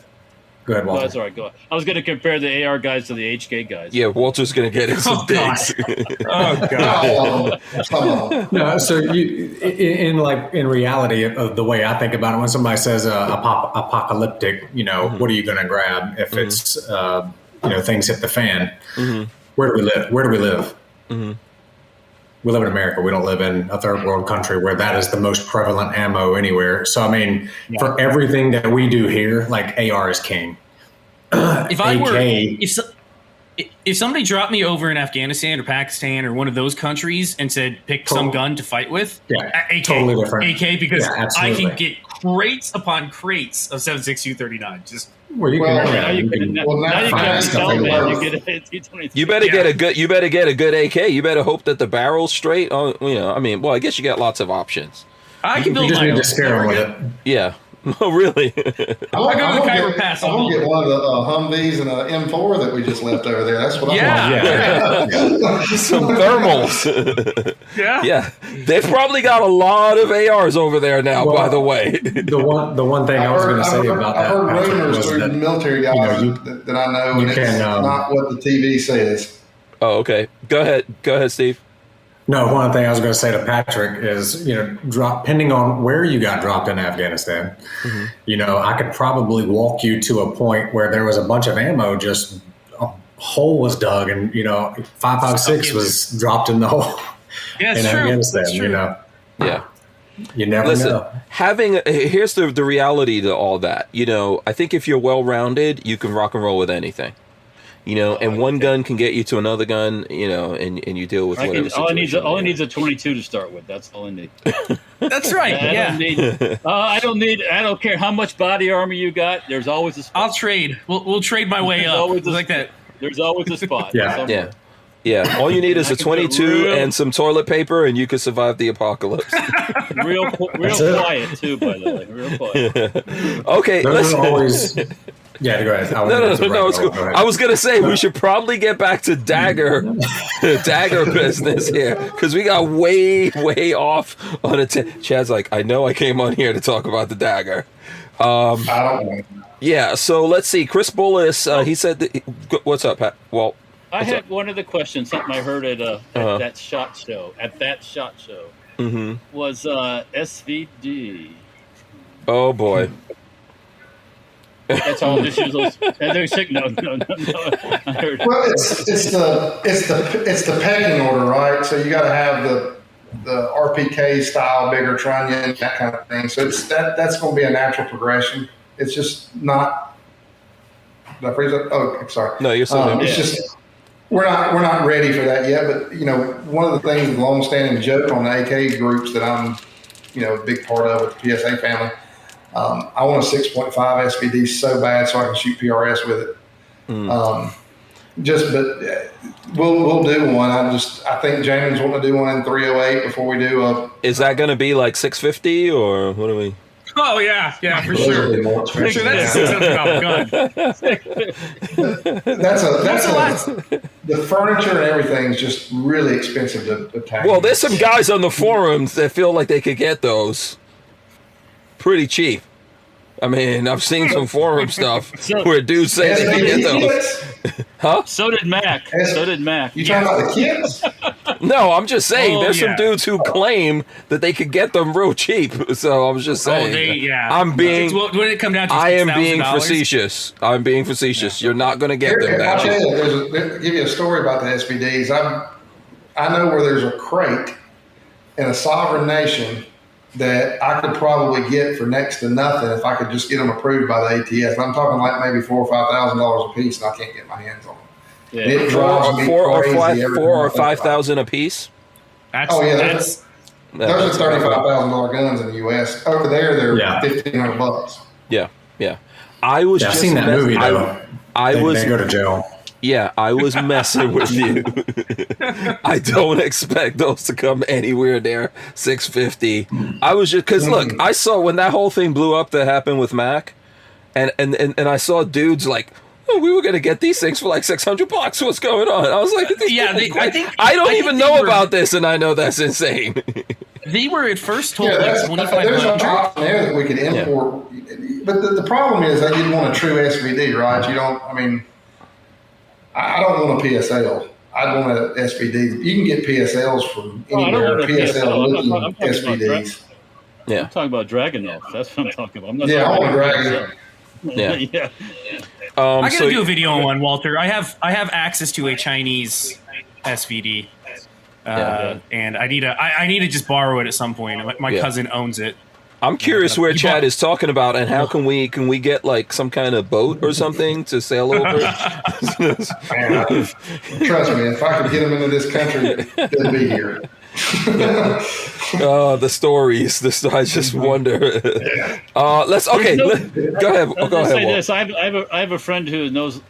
Go ahead, Walter. That's all right. Go ahead. I was going to compare the AR guys to the HK guys. Yeah, Walter's going to get in some digs. Oh God! Come on. No, so in reality of the way I think about it, when somebody says apocalyptic, what are you going to grab if it's things hit the fan? Where do we live? Where do we live? We live in America. We don't live in a third world country where that is the most prevalent ammo anywhere. So, I mean, for everything that we do here, like AR is king. If somebody dropped me over in Afghanistan or Pakistan or one of those countries and said pick some gun to fight with, AK, totally different. AK, because I can get crates upon crates of 7.62 39. Just You better get a good AK. You better hope that the barrel's straight. I guess you got lots of options. I can build just my need own. to scare them with it. Yeah. Oh, really? I'm going to get one of the Humvees and an M4 that we just left over there. That's what I want. Some thermals. Yeah. They've probably got a lot of ARs over there now, by the way. The one thing I was going to say about that, I heard Patrick, rumors was through that, military guys that I know, and it's not what the TV says. Oh, okay. Go ahead, Steve. No, one thing I was going to say to Patrick is, depending on where you got dropped in Afghanistan, I could probably walk you to a point where there was a bunch of ammo, just a hole was dug, and 5.56 was dropped in the hole Afghanistan. That's true. Yeah. You never know. Here's the reality to all that. I think if you're well-rounded, you can rock and roll with anything. And one gun can get you to another gun, and you deal with whatever situation. All I need is a 22 to start with. That's all I need. That's right. I don't care how much body armor you got. There's always a spot. I'll trade. We'll trade my way up. Like that. There's always a spot. Yeah. All you need is a 22 and some toilet paper, and you can survive the apocalypse. real quiet too, by the way. Real quiet. Okay, listen. Yeah, go ahead. No, it's cool. I was gonna say we should probably get back to dagger business here because we got way off on it. Chad's like, I know I came on here to talk about the dagger. I don't know. Yeah, so let's see. Chris Bullis, he said, "What's up, Pat?" Well, I had one of the questions. Something I heard at that SHOT Show. Was SVD. Oh boy. That's all. Just use those. No. I heard. Well, it's the pecking order, right? So you got to have the RPK style, bigger trunnion, that kind of thing. So that's going to be a natural progression. It's just not. Did I freeze up? Oh, I'm sorry. No, you're still there. It's just we're not ready for that yet. But one of the things, the long-standing joke on the AK groups that I'm a big part of with the PSA family. I want a 6.5 SVD so bad so I can shoot PRS with it. We'll do one. I think James wanting to do one in 308 before we do a. Is that going to be like 650 or what do we? Oh yeah, for sure. That's a lot. The furniture and everything is just really expensive to pack. Well, there's some guys on the forums that feel like they could get those pretty cheap. I mean, I've seen some forum stuff where dudes say they can get those. Huh? So did Mac. You talking about the kids? No, I'm just saying there's some dudes who claim that they could get them real cheap. So I'm just saying. I'm being. What did it come down to? I am being facetious. I'm being facetious. You're not going to get them that cheap. I'll give you a story about the SVDs. I know where there's a crate in a sovereign nation that I could probably get for next to nothing if I could just get them approved by the ATF. I'm talking like maybe $4,000 or $5,000 a piece, and I can't get my hands on them. Yeah. It drives me crazy. $4,000 or $5,000 a piece. Those are $35,000 guns in the U.S. Over there, they're $1,500. Yeah. I was. I've seen that movie though. They go to jail. Yeah, I was messing with you. I don't expect those to come anywhere near 650. I was just because look, I saw when that whole thing blew up that happened with Mac, and I saw dudes like, oh, we were gonna get these things for like $600. What's going on? I was like, I don't even know about this, and I know that's insane. They were at first told like There's an 2,500. option there that we could import, but the problem is they didn't want a true SVD, right? You don't. I mean, I don't want a PSL. I want a SVD. You can get PSLs from anywhere. PSL SVDs. I'm talking about Dragonov. That's what I'm talking about. I'm not I talking want about Dragon. yeah. I gotta do a video on one, Walter. I have access to a Chinese SVD, and I need to just borrow it at some point. My cousin owns it. I'm curious where Chad is talking about, and how can we get like some kind of boat or something to sail over? Man, trust me, if I could get them into this country, they'd be here. The stories. I just wonder. Let's go ahead. Go ahead. This. I have a friend who does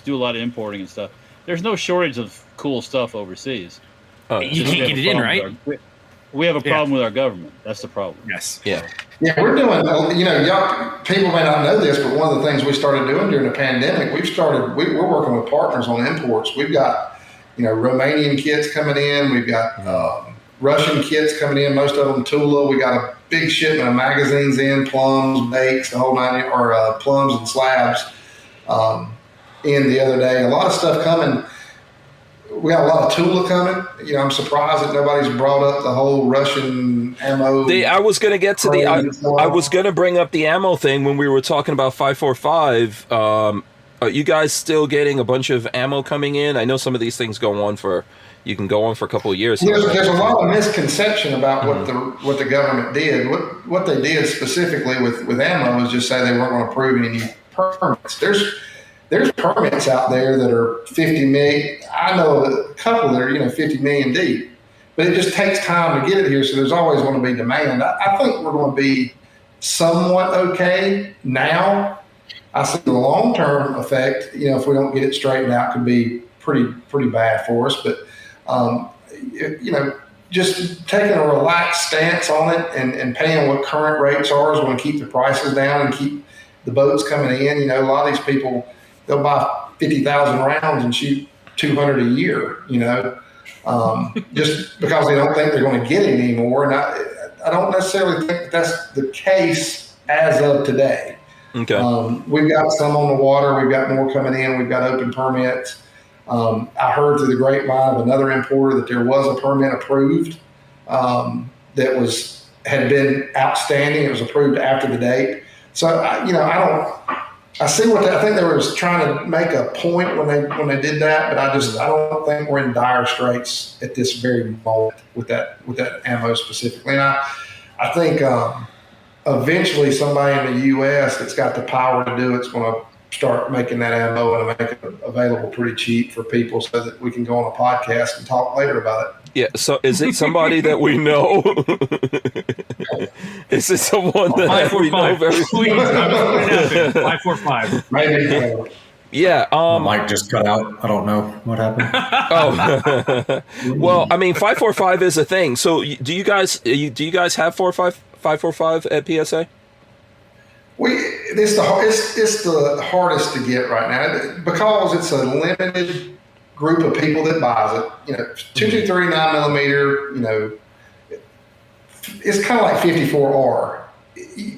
do a lot of importing and stuff. There's no shortage of cool stuff overseas. You can't get it in, right? We have a problem with our government. That's the problem. Yes. Yeah, we're doing, y'all, people may not know this, but one of the things we started doing during the pandemic, we're working with partners on imports. We've got, Romanian kits coming in. We've got Russian kits coming in, most of them Tula. We got a big shipment of magazines in, plums, bakes, the whole nine, or plums and slabs in the other day. A lot of stuff coming. We got a lot of Tula coming. I'm surprised that nobody's brought up the whole Russian ammo. I was going to get to I was going to bring up the ammo thing when we were talking about 545. Are you guys still getting a bunch of ammo coming in? I know some of these things you can go on for a couple of years. There's a lot of misconception about what the government did. What they did specifically with ammo is just say they weren't going to approve any new permits. There's permits out there that are 50 million. I know a couple that are 50 million deep, but it just takes time to get it here. So there's always going to be demand. I think we're going to be somewhat okay now. I see the long-term effect, if we don't get it straightened out, could be pretty bad for us. But, just taking a relaxed stance on it and paying what current rates are is going to keep the prices down and keep the boats coming in. A lot of these people, they'll buy 50,000 rounds and shoot 200 a year, just because they don't think they're going to get it anymore. And I don't necessarily think that's the case as of today. Okay. We've got some on the water. We've got more coming in. We've got open permits. I heard through the grapevine of another importer that there was a permit approved that had been outstanding. It was approved after the date. So, I see I think they were trying to make a point when they did that, but I don't think we're in dire straits at this very moment with that ammo specifically. And I think eventually somebody in the U.S. that's got the power to do it's going to start making that ammo and make it available pretty cheap for people so that we can go on a podcast and talk later about it. Yeah, so is it somebody that we know? Is it someone that we know very well? 545. Maybe. Yeah. The mic just cut out. I don't know what happened. Oh. Well, I mean, 545 is a thing. So do you guys have 545 at PSA? It's the hardest to get right now because it's a limited group of people that buys it. 223 9mm. It's kind of like 54R.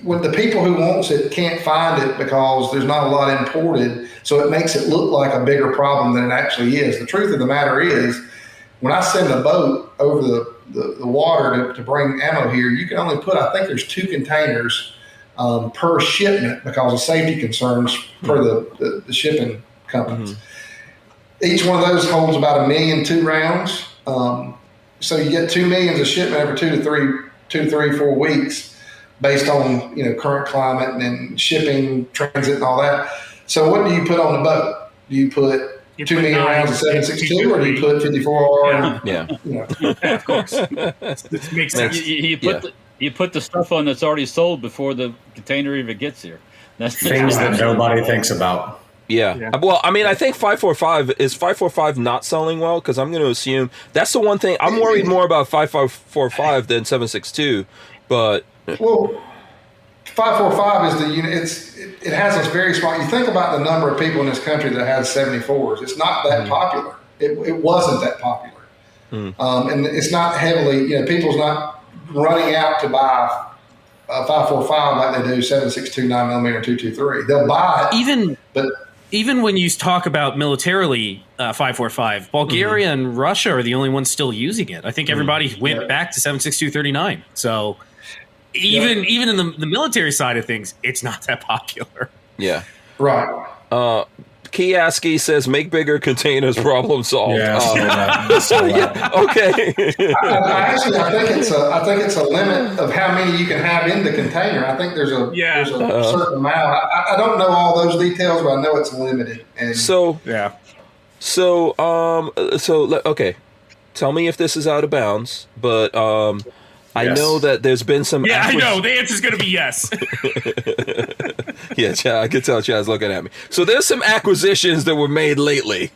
When the people who wants it can't find it because there's not a lot imported, so it makes it look like a bigger problem than it actually is. The truth of the matter is, when I send a boat over the water to bring ammo here, you can only put, I think there's 2 containers per shipment because of safety concerns for the shipping companies. Mm-hmm. Each one of those holds about 1,000,002 rounds. So you get 2 million a shipment every 2 to 3, 4 weeks based on, current climate and then shipping, transit and all that. So what do you put on the boat? Do you put 2 million rounds of 7.62 or do you put 54R? Yeah, of course. This makes sense. You put the stuff on that's already sold before the container even gets here. That's things that nobody thinks about. Yeah. Well, I mean, I think 545 not selling well, because I'm going to assume that's the one thing I'm worried more about 5545 than 762. But 545 is the unit. It has us very small. You think about the number of people in this country that has 74s. It's not that popular. It wasn't that popular. And it's not heavily, people's not running out to buy a 545 like they do 7.62 9mm 223. They'll buy it. Even when you talk about militarily 545, Bulgaria and Russia are the only ones still using it. I think everybody went back to 7.62 39. So even in the military side of things, it's not that popular. Yeah. Right. Kiyaski says, make bigger containers, problem solved. Yeah, okay. I think it's a limit of how many you can have in the container. I think there's a certain amount. I don't know all those details, but I know it's limited. And okay. Tell me if this is out of bounds, but I know that there's been some. Yeah, I know. The answer's going to be yes. Yeah, Chad, I can tell Chad's looking at me. So there's some acquisitions that were made lately,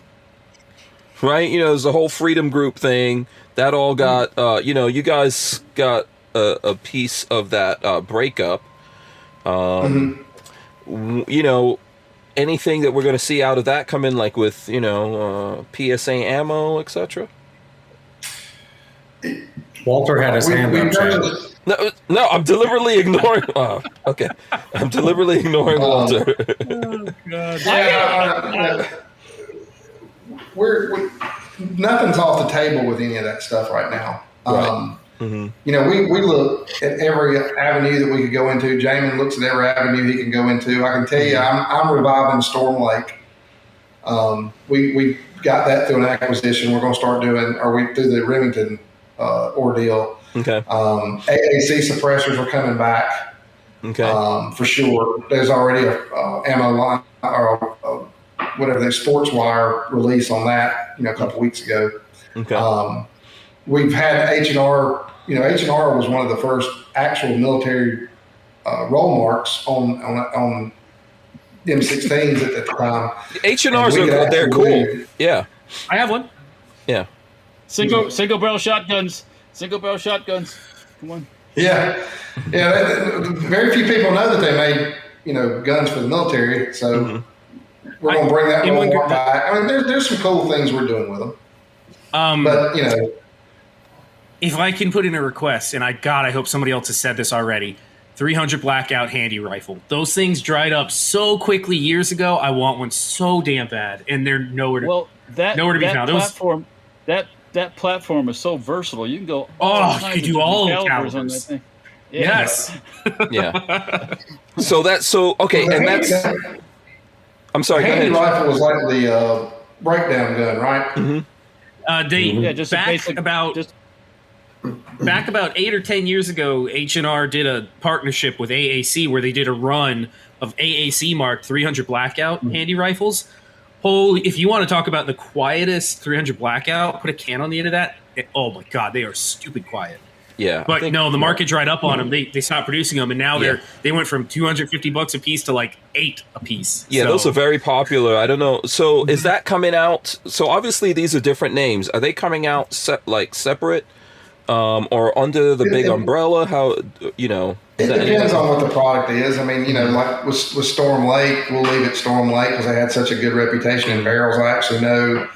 right? There's the whole Freedom Group thing that all got. You guys got a piece of that breakup. Anything that we're going to see out of that come in, like with PSA ammo, etc. Walter had his hand up, Chad. No, I'm deliberately ignoring. Okay, I'm deliberately ignoring Walter. Oh God! Nothing's off the table with any of that stuff right now. Right. We look at every avenue that we could go into. Jamin looks at every avenue he can go into. I can tell you, I'm reviving Storm Lake. We got that through an acquisition. We're going to start doing, through the Remington ordeal. Okay. AAC suppressors are coming back. Okay. For sure. There's already a ammo line or whatever the sports wire release on that, a couple weeks ago. Okay. We've had H&R. H&R was one of the first actual military roll marks on M16s at the time. H&Rs they're cool. Yeah. I have one. Yeah. Single barrel shotguns. Single barrel shotguns. Come on. Yeah. Very few people know that they made guns for the military. So we're going to bring that one back. I mean, there's some cool things we're doing with them. But if I can put in a request, and I hope somebody else has said this already. 300 blackout handy rifle. Those things dried up so quickly years ago. I want one so damn bad, and they're nowhere to be found. That platform is so versatile. You can go. You can do all calibers on that thing. Yeah. Yes. Yeah. Okay, and that's. I'm sorry. The handy rifle was like the breakdown gun, right? Back about 8 or 10 years ago, H&R did a partnership with AAC where they did a run of AAC marked 300 blackout handy rifles. Holy, if you want to talk about the quietest 300 blackout, put a can on the end of that. Oh my God, they are stupid quiet. Yeah, but the market dried up on them. They stopped producing them, and now they went from $250 a piece to like $8 a piece. Yeah, those are very popular. I don't know. So is that coming out? So obviously these are different names. Are they coming out separate, or under the big umbrella? How It depends on what the product is. I mean, like with Storm Lake, we'll leave it Storm Lake because they had such a good reputation in barrels. I actually know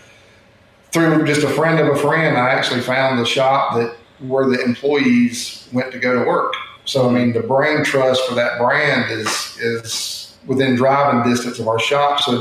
through just a friend of a friend, I actually found the shop where the employees went to go to work. So, I mean, the brand trust for that brand is within driving distance of our shop. So